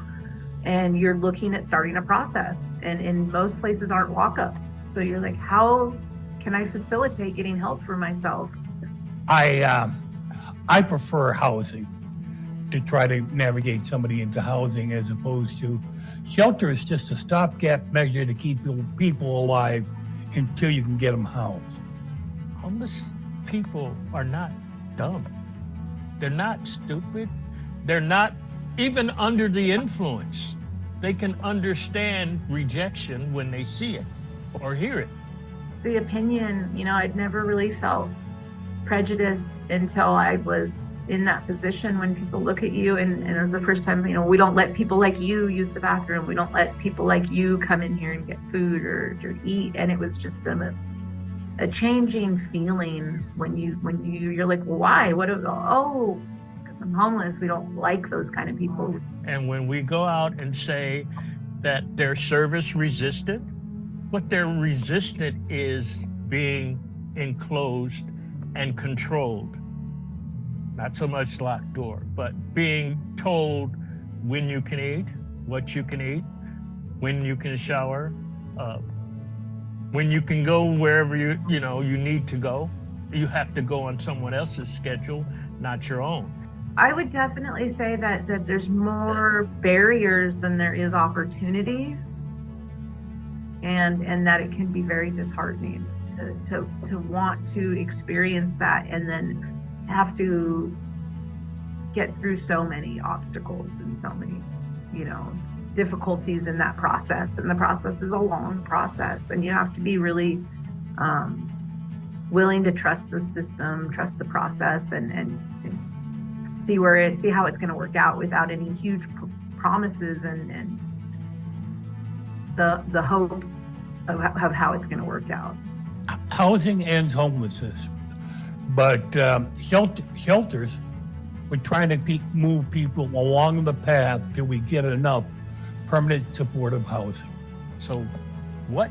And you're looking at starting a process, and in most places aren't walk-up. So you're like, how can I facilitate getting help for myself? I prefer housing, to try to navigate somebody into housing, as opposed to shelter is just a stopgap measure to keep people alive until you can get them housed. Homeless people are not dumb. They're not stupid. They're not even under the influence. They can understand rejection when they see it or hear it. The opinion, I'd never really felt prejudice until I was in that position, when people look at you and it was the first time, we don't let people like you use the bathroom. We don't let people like you come in here and get food or eat. And it was just a changing feeling when you're like, why? Oh, I'm homeless. We don't like those kind of people. And when we go out and say that they're service resistant, what they're resistant is being enclosed and controlled. Not so much locked door, but being told when you can eat, what you can eat, when you can shower, when you can go wherever you need to go. You have to go on someone else's schedule, not your own. I would definitely say that there's more barriers than there is opportunity, and that it can be very disheartening to want to experience that and then have to get through so many obstacles and so many, difficulties in that process. And the process is a long process, and you have to be really willing to trust the system, trust the process, and see how it's going to work out without any huge promises and the hope of how it's going to work out. Housing ends homelessness, but shelters, we're trying to move people along the path till we get enough permanent supportive housing. So what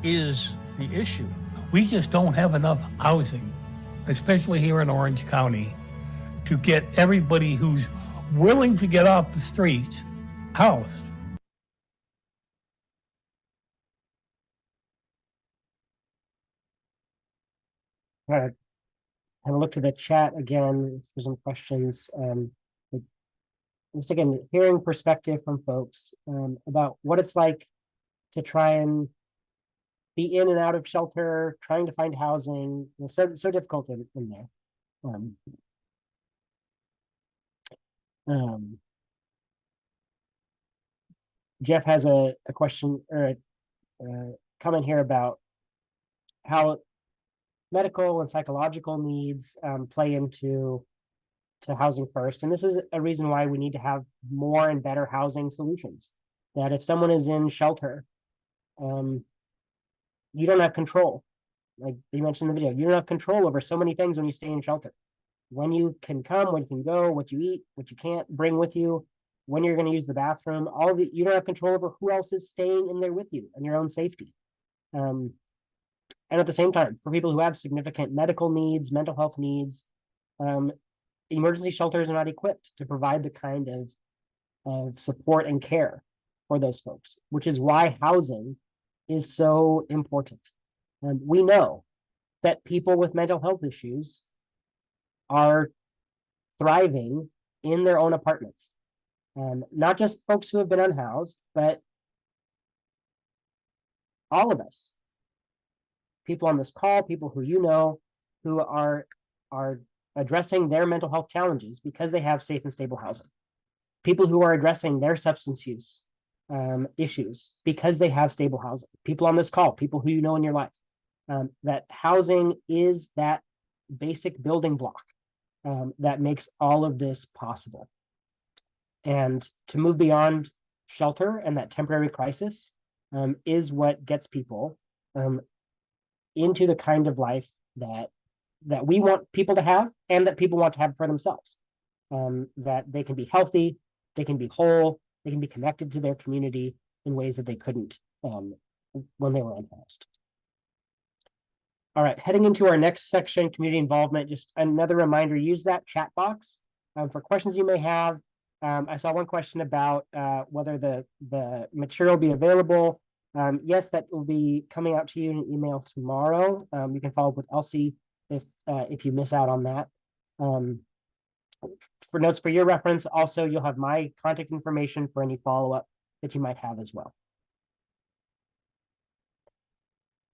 is the issue? We just don't have enough housing, especially here in Orange County, to get everybody who's willing to get off the streets housed. All right. And look to the chat again for some questions. Just again, hearing perspective from folks about what it's like to try and be in and out of shelter, trying to find housing. So difficult in there. Jeff has a question or a comment here about how medical and psychological needs play into housing first. And this is a reason why we need to have more and better housing solutions. That if someone is in shelter, you don't have control. Like you mentioned in the video, you don't have control over so many things when you stay in shelter. When you can come, when you can go, what you eat, what you can't bring with you, when you're going to use the bathroom, all of it, you don't have control over who else is staying in there with you and your own safety. And at the same time, for people who have significant medical needs, mental health needs, emergency shelters are not equipped to provide the kind of support and care for those folks, which is why housing is so important. We know that people with mental health issues are thriving in their own apartments. Not just folks who have been unhoused, but all of us. People on this call, people who who are addressing their mental health challenges because they have safe and stable housing. People who are addressing their substance use issues because they have stable housing. People on this call, people who you know in your life. That housing is that basic building block that makes all of this possible. And to move beyond shelter and that temporary crisis is what gets people into the kind of life that we want people to have and that people want to have for themselves. That they can be healthy, they can be whole, they can be connected to their community in ways that they couldn't when they were unhoused. All right, heading into our next section, community involvement, just another reminder, use that chat box for questions you may have. I saw one question about whether the material will be available. Yes, that will be coming out to you in an email tomorrow. You can follow up with Elsie if you miss out on that. For notes for your reference, also, you'll have my contact information for any follow-up that you might have as well.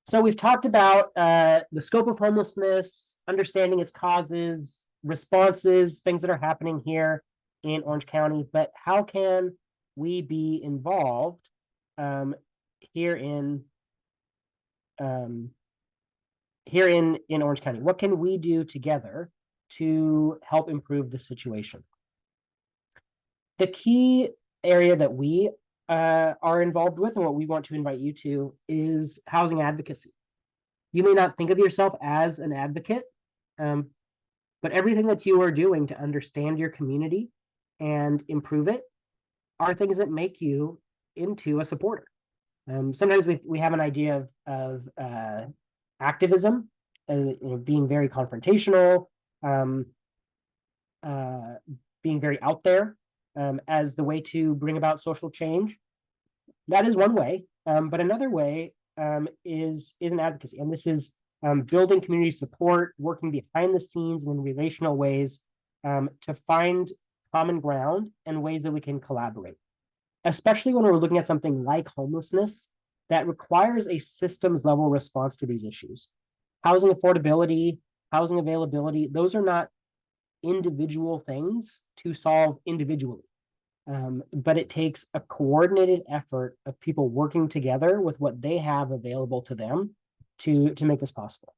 So we've talked about the scope of homelessness, understanding its causes, responses, things that are happening here in Orange County, but how can we be involved here in Orange County? What can we do together to help improve the situation? The key area that we are involved with and what we want to invite you to is housing advocacy. You may not think of yourself as an advocate, but everything that you are doing to understand your community and improve it are things that make you into a supporter. Sometimes we have an idea of activism, being very confrontational, being very out there as the way to bring about social change. That is one way, but another way is an advocacy, and this is building community support, working behind the scenes in relational ways to find common ground and ways that we can collaborate, especially when we're looking at something like homelessness that requires a systems level response to these issues. Housing affordability, housing availability, those are not individual things to solve individually. But it takes a coordinated effort of people working together with what they have available to them to make this possible.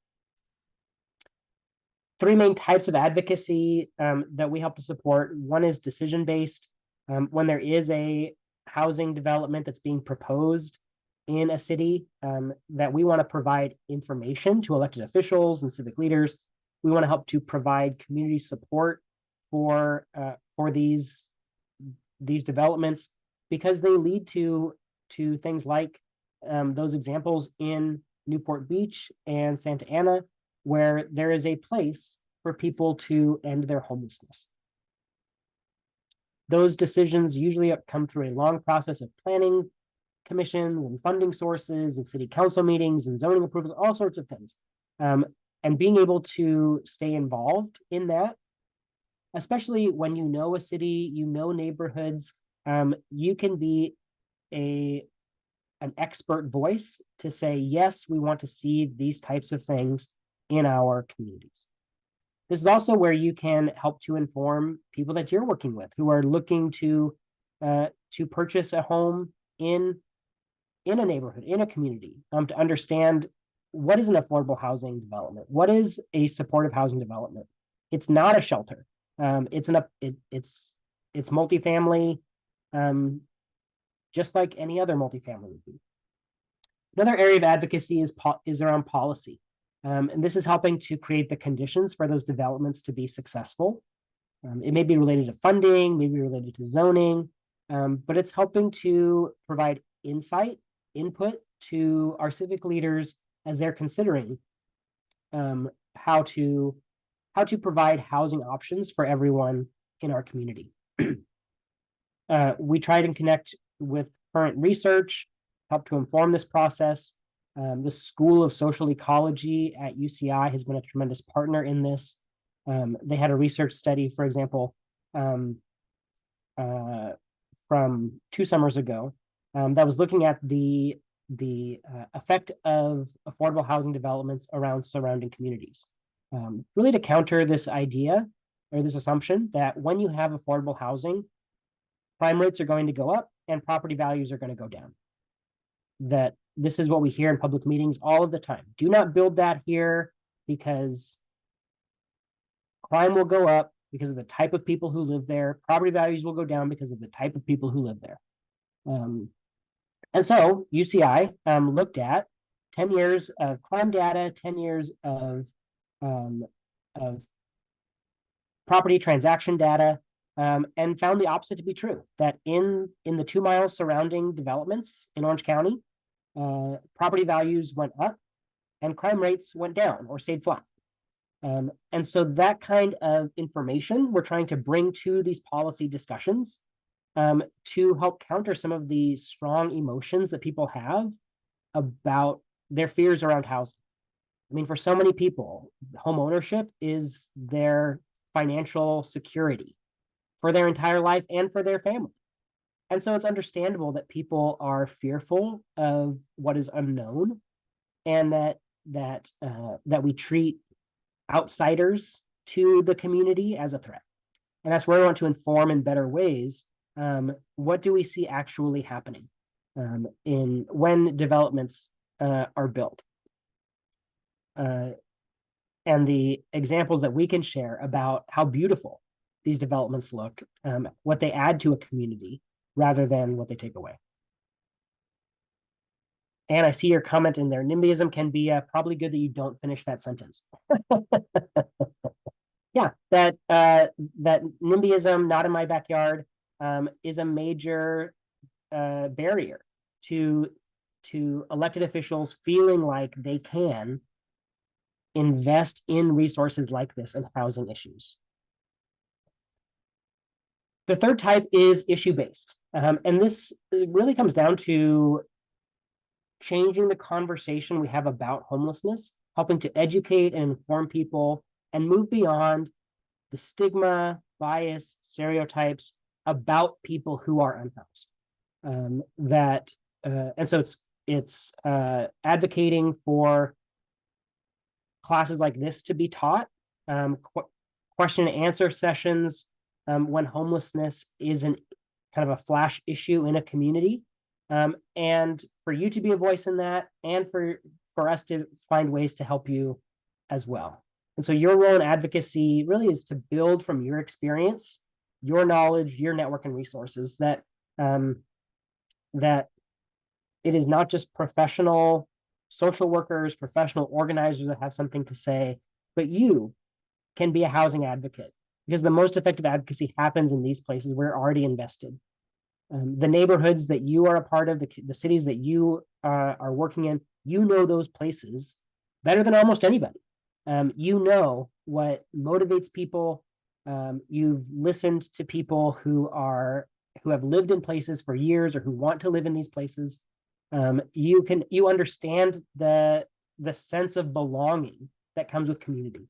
Three main types of advocacy that we help to support. One is decision-based. When there is a housing development that's being proposed in a city, that we want to provide information to elected officials and civic leaders. We want to help to provide community support for these developments, because they lead to things like those examples in Newport Beach and Santa Ana, where there is a place for people to end their homelessness. Those decisions usually come through a long process of planning commissions and funding sources and city council meetings and zoning approvals, all sorts of things. And being able to stay involved in that, especially when you know a city, you know neighborhoods, you can be an expert voice to say, yes, we want to see these types of things in our communities. This is also where you can help to inform people that you're working with who are looking to purchase a home in a neighborhood, in a community, to understand what is an affordable housing development, what is a supportive housing development. It's not a shelter. It's multifamily, just like any other multifamily would be. Another area of advocacy is around policy. And this is helping to create the conditions for those developments to be successful. It may be related to funding, maybe related to zoning, but it's helping to provide input to our civic leaders as they're considering how to provide housing options for everyone in our community. We try to connect with current research, help to inform this process. The School of Social Ecology at UCI has been a tremendous partner in this. They had a research study, for example, from 2 summers ago that was looking at the effect of affordable housing developments around surrounding communities. Really to counter this idea or this assumption that when you have affordable housing, crime rates are going to go up and property values are going to go down. That this is what we hear in public meetings all of the time. Do not build that here because crime will go up, because of the type of people who live there. Property values will go down because of the type of people who live there. And so UCI looked at 10 years of crime data, 10 years of property transaction data, and found the opposite to be true, that in the 2 miles surrounding developments in Orange County, property values went up and crime rates went down or stayed flat. And so that kind of information we're trying to bring to these policy discussions to help counter some of the strong emotions that people have about their fears around housing. I mean, for so many people, home ownership is their financial security for their entire life and for their family. And so it's understandable that people are fearful of what is unknown, and that we treat outsiders to the community as a threat. And that's where we want to inform in better ways. What do we see actually happening in when developments are built? And the examples that we can share about how beautiful these developments look, what they add to a community rather than what they take away. And I see your comment in there. NIMBYism can be probably good that you don't finish that sentence. Yeah, that NIMBYism, not in my backyard, is a major barrier to elected officials feeling like they can invest in resources like this and housing issues. The third type is issue-based. And this really comes down to changing the conversation we have about homelessness, helping to educate and inform people and move beyond the stigma, bias, stereotypes about people who are unhoused. And so it's advocating for classes like this to be taught, question and answer sessions when homelessness is kind of a flash issue in a community, and for you to be a voice in that, and for us to find ways to help you as well. And so your role in advocacy really is to build from your experience, your knowledge, your network and resources, that it is not just professional social workers, professional organizers that have something to say, but you can be a housing advocate, because the most effective advocacy happens in these places where we're already invested. The neighborhoods that you are a part of, the cities that you are working in, you know those places better than almost anybody. You know what motivates people. You've listened to people who have lived in places for years or who want to live in these places. You understand the sense of belonging that comes with community.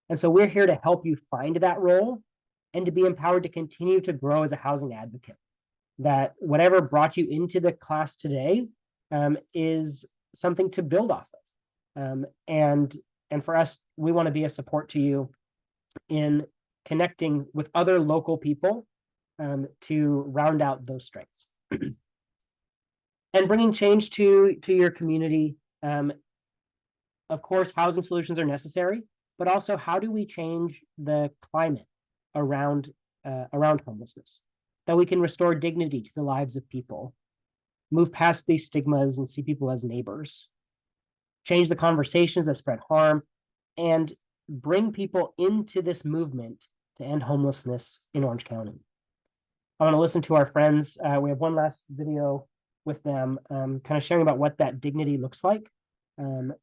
And so we're here to help you find that role and to be empowered to continue to grow as a housing advocate. That whatever brought you into the class today is something to build off of. And for us, we want to be a support to you in connecting with other local people to round out those strengths. And bringing change to your community. Of course, housing solutions are necessary, but also how do we change the climate around homelessness, that we can restore dignity to the lives of people, move past these stigmas and see people as neighbors, change the conversations that spread harm, and bring people into this movement to end homelessness in Orange County. I want to listen to our friends. We have one last video with them, kind of sharing about what that dignity looks like, and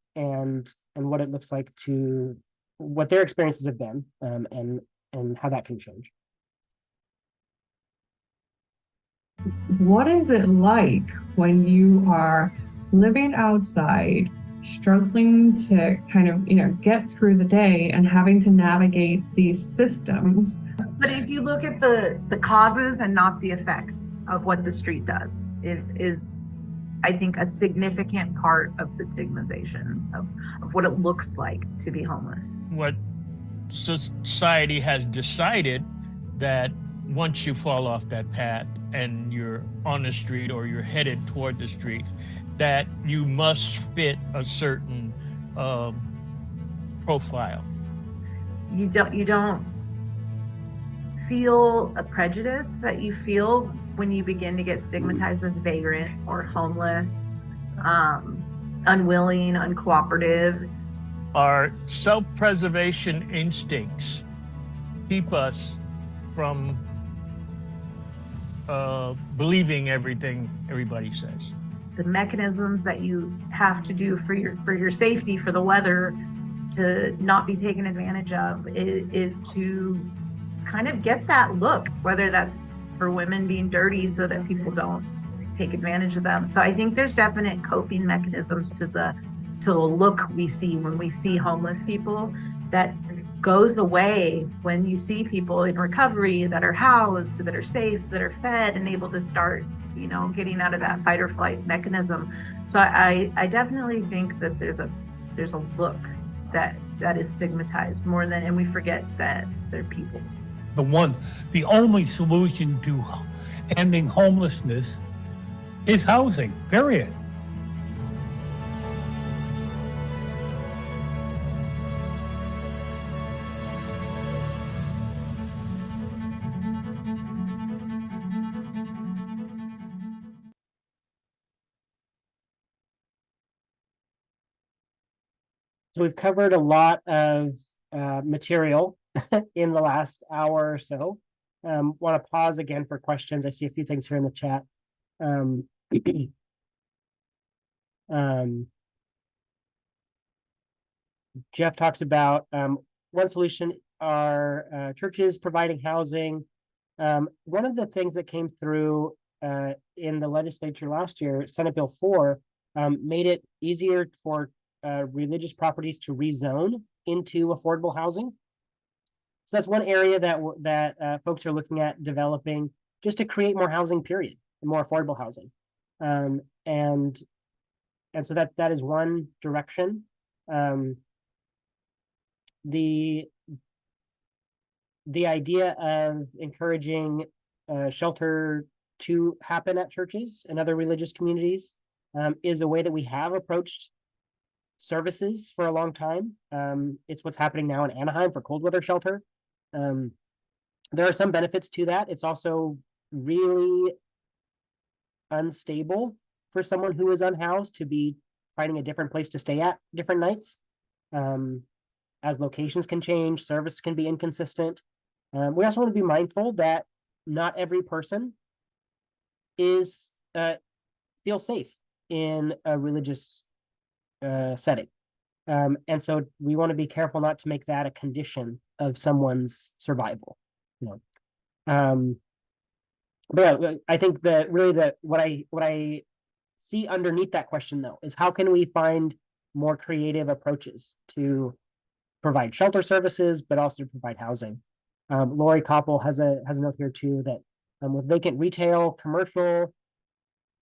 what it looks like to what their experiences have been, and how that can change. What is it like when you are living outside, struggling to kind of, get through the day and having to navigate these systems? But if you look at the causes and not the effects of what the street does, is I think a significant part of the stigmatization of what it looks like to be homeless. What society has decided, that once you fall off that path and you're on the street or you're headed toward the street, that you must fit a certain profile. You don't feel a prejudice that you feel when you begin to get stigmatized as vagrant or homeless, unwilling, uncooperative? Our self-preservation instincts keep us from believing everything everybody says. The mechanisms that you have to do for your safety, for the weather, to not be taken advantage of, is to kind of get that look, whether that's for women being dirty so that people don't take advantage of them. So I think there's definite coping mechanisms to the look we see when we see homeless people that goes away when you see people in recovery that are housed, that are safe, that are fed and able to start, you know, getting out of that fight or flight mechanism. So I definitely think that there's a look that is stigmatized more than, and we forget that they're people. The only solution to ending homelessness is housing, period. So we've covered a lot of material in the last hour or so. Want to pause again for questions. I see a few things here in the chat. Jeff talks about one solution are churches providing housing. One of the things that came through in the legislature last year, Senate Bill 4, made it easier for religious properties to rezone into affordable housing. So that's one area that folks are looking at developing, just to create more housing, period, and more affordable housing. And so that is one direction. The idea of encouraging shelter to happen at churches and other religious communities is a way that we have approached services for a long time. It's what's happening now in Anaheim for cold weather shelter. There are some benefits to that. It's also really unstable for someone who is unhoused to be finding a different place to stay at different nights. As locations can change, service can be inconsistent. We also want to be mindful that not every person feels safe in a religious setting. And so we want to be careful not to make that a condition of someone's survival. You know? But yeah, I think that really what I see underneath that question though is how can we find more creative approaches to provide shelter services, but also provide housing. Lori Koppel has a note here too that with vacant retail, commercial,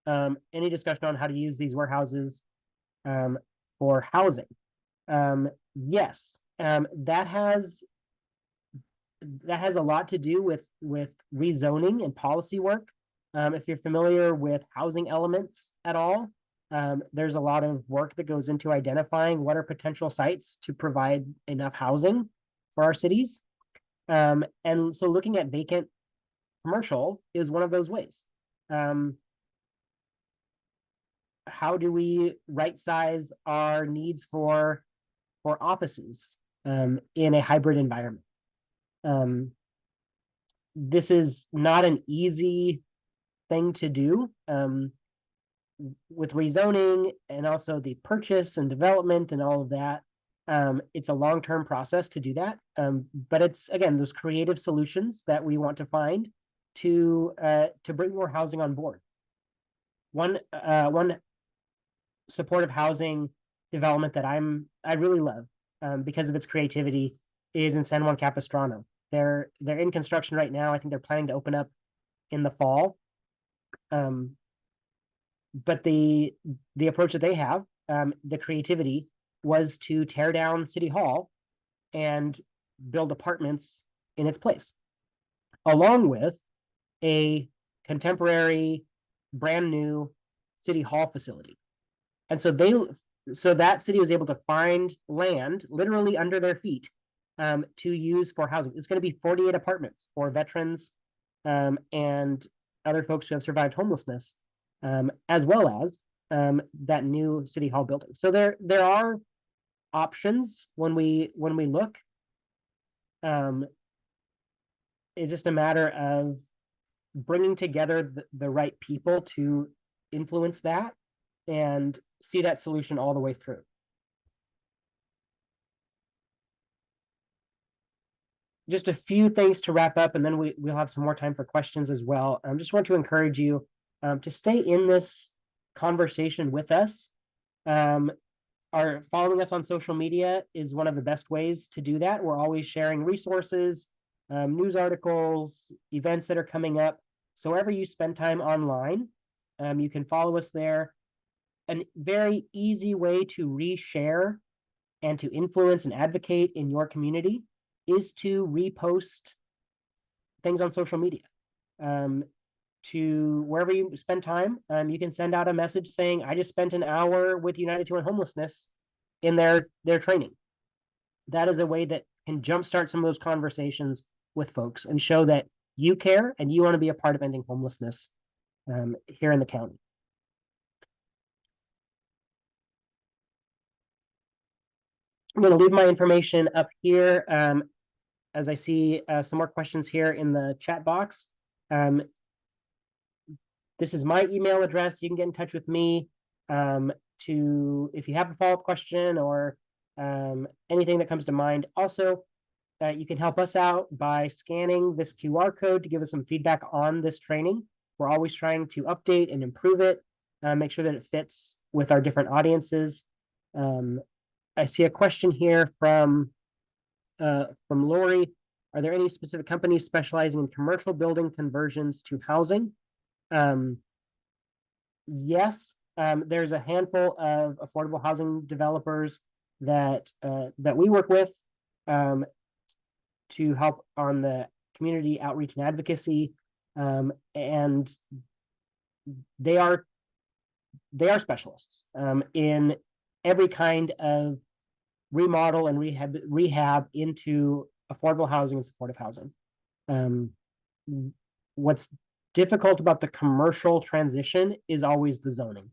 any discussion on how to use these warehouses for housing. Yes, that has a lot to do with rezoning and policy work. If you're familiar with housing elements at all, there's a lot of work that goes into identifying what are potential sites to provide enough housing for our cities. And so looking at vacant commercial is one of those ways. How do we right size our needs for offices in a hybrid environment? This is not an easy thing to do. With rezoning and also the purchase and development and all of that, it's a long-term process to do that. But it's, again, those creative solutions that we want to find to bring more housing on board. One supportive housing development that I really love because of its creativity is in San Juan Capistrano. They're in construction right now. I think they're planning to open up in the fall. But the approach that they have, the creativity, was to tear down City Hall and build apartments in its place, along with a contemporary, brand new City Hall facility. And so that city was able to find land literally under their feet to use for housing. It's going to be 48 apartments for veterans and other folks who have survived homelessness, as well as that new city hall building. So there are options when we look. It's just a matter of bringing together the right people to influence that and see that solution all the way through. Just a few things to wrap up, and then we'll have some more time for questions as well. I just want to encourage you to stay in this conversation with us. Following us on social media is one of the best ways to do that. We're always sharing resources, news articles, events that are coming up. So wherever you spend time online, you can follow us there. A very easy way to reshare and to influence and advocate in your community is to repost things on social media. To wherever you spend time, you can send out a message saying, I just spent an hour with United to End Homelessness in their training. That is a way that can jumpstart some of those conversations with folks and show that you care and you want to be a part of ending homelessness here in the county. I'm going to leave my information up here as I see some more questions here in the chat box. This is my email address. You can get in touch with me if you have a follow-up question or anything that comes to mind. Also, you can help us out by scanning this QR code to give us some feedback on this training. We're always trying to update and improve it, make sure that it fits with our different audiences. I see a question here from Lori. Are there any specific companies specializing in commercial building conversions to housing? Yes, there's a handful of affordable housing developers that we work with to help on the community outreach and advocacy, and they are specialists in every kind of remodel and rehab into affordable housing and supportive housing. What's difficult about the commercial transition is always the zoning.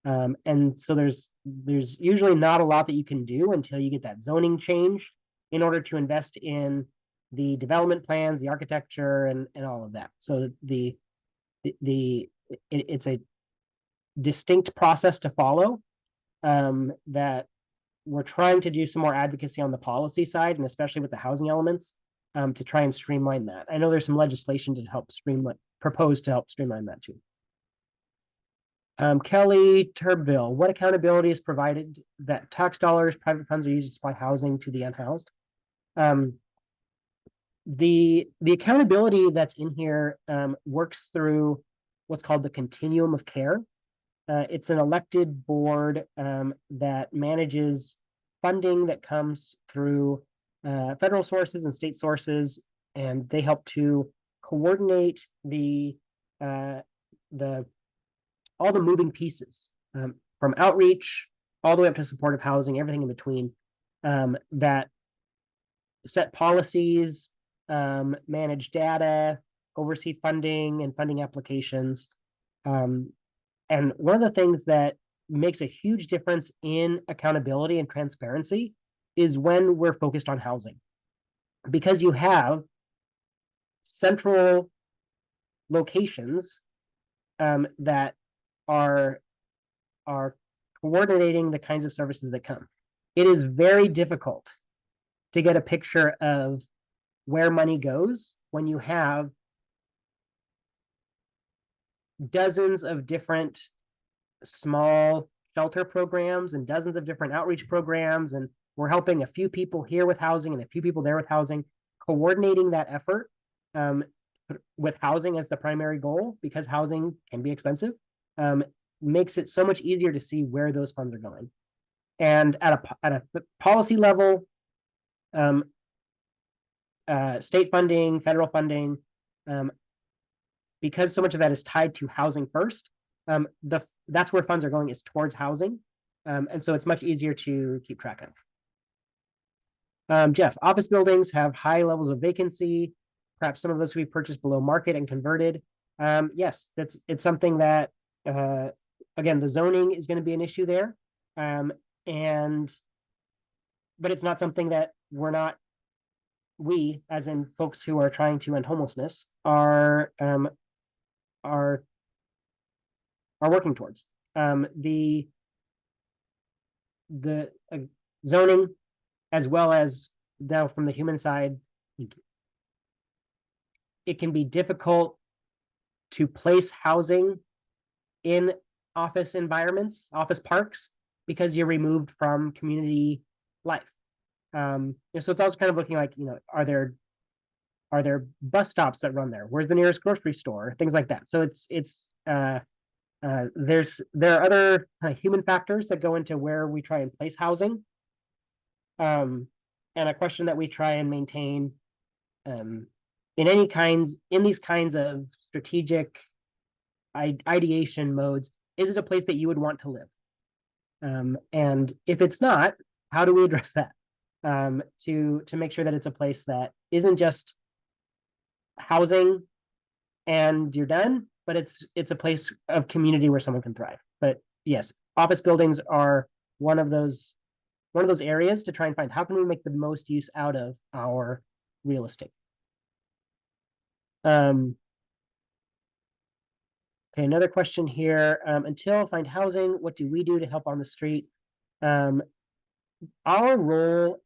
And so there's usually not a lot that you can do until you get that zoning change in order to invest in the development plans, the architecture, and all of that. So it's a distinct process to follow that we're trying to do some more advocacy on the policy side, and especially with the housing elements, to try and streamline that. I know there's some legislation to help proposed to help streamline that too. Kelly Turbville, what accountability is provided that tax dollars, private funds are used to supply housing to the unhoused? The accountability that's in here works through what's called the continuum of care. It's an elected board that manages funding that comes through federal sources and state sources, and they help to coordinate all the moving pieces from outreach all the way up to supportive housing, everything in between, that set policies, manage data, oversee funding and funding applications. And one of the things that makes a huge difference in accountability and transparency is when we're focused on housing, because you have central locations that are coordinating the kinds of services that come. It is very difficult to get a picture of where money goes when you have dozens of different small shelter programs and dozens of different outreach programs, and we're helping a few people here with housing and a few people there with housing. Coordinating that effort with housing as the primary goal, because housing can be expensive, makes it so much easier to see where those funds are going. And at a policy level, state funding, federal funding, because so much of that is tied to housing first, that's where funds are going, is towards housing. And so it's much easier to keep track Jeff, office buildings have high levels of vacancy. Perhaps some of those we purchased below market and converted. Yes, it's something that, again, the zoning is going to be an issue there. But it's not something that we, as in folks who are trying to end homelessness, are working towards. The zoning, as well as now from the human side, it can be difficult to place housing in office environments, office parks, because you're removed from community life. So it's also kind of looking like, are there bus stops that run there? Where's the nearest grocery store? Things like that. So there are other human factors that go into where we try and place housing. And a question that we try and maintain in these kinds of strategic ideation modes, is it a place that you would want to live? And if it's not, how do we address that? To make sure that it's a place that isn't just housing and you're done, but it's a place of community where someone can thrive. But yes, office buildings are one of those areas to try and find how can we make the most use out of our real estate. Okay, another question here. Until find housing, what do we do to help on the street? Our role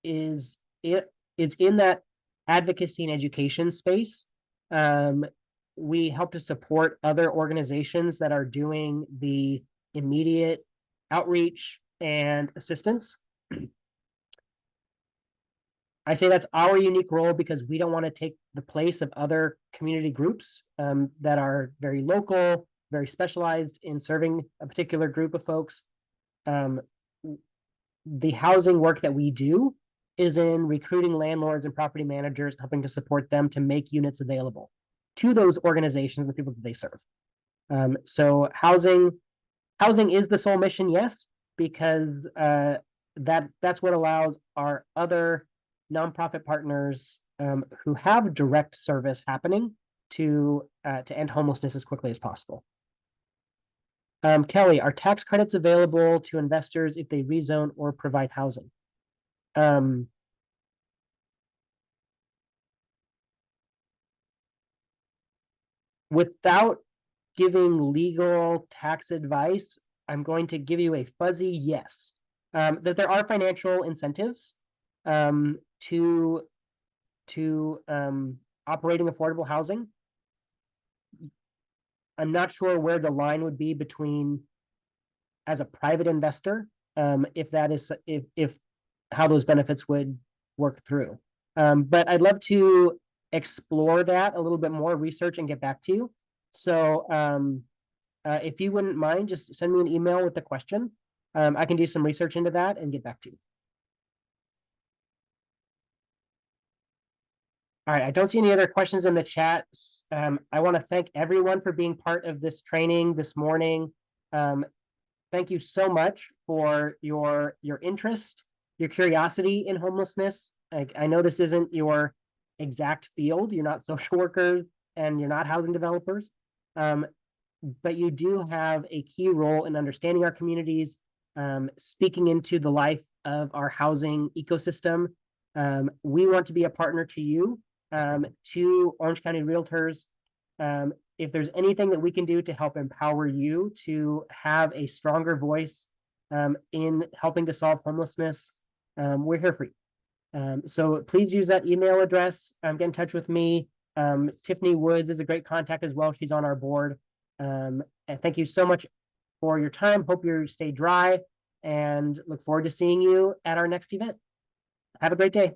is in that advocacy and education space. We help to support other organizations that are doing the immediate outreach and assistance. I say that's our unique role because we don't want to take the place of other community groups that are very local, very specialized in serving a particular group of folks. The housing work that we do is in recruiting landlords and property managers, helping to support them to make units available to those organizations, the people that they serve. So housing is the sole mission, yes, because that's what allows our other nonprofit partners who have direct service happening to end homelessness as quickly as possible. Kelly, are tax credits available to investors if they rezone or provide housing? Without giving legal tax advice, I'm going to give you a fuzzy yes. That there are financial incentives to operating affordable housing. I'm not sure where the line would be between, as a private investor, if how those benefits would work through. But I'd love to explore that a little bit more, research, and get back to you. So if you wouldn't mind, just send me an email with the question. I can do some research into that and get back to you. All right, I don't see any other questions in the chat. I want to thank everyone for being part of this training this morning. Thank you so much for your interest, your curiosity in homelessness. I know this isn't your exact field. You're not social workers and you're not housing developers, but you do have a key role in understanding our communities, speaking into the life of our housing ecosystem. We want to be a partner to you, to Orange County Realtors. If there's anything that we can do to help empower you to have a stronger voice in helping to solve homelessness, we're here for you. So please use that email address. Get in touch with me. Tiffany Woods is a great contact as well. She's on our board. And thank you so much for your time. Hope you stay dry and look forward to seeing you at our next event. Have a great day.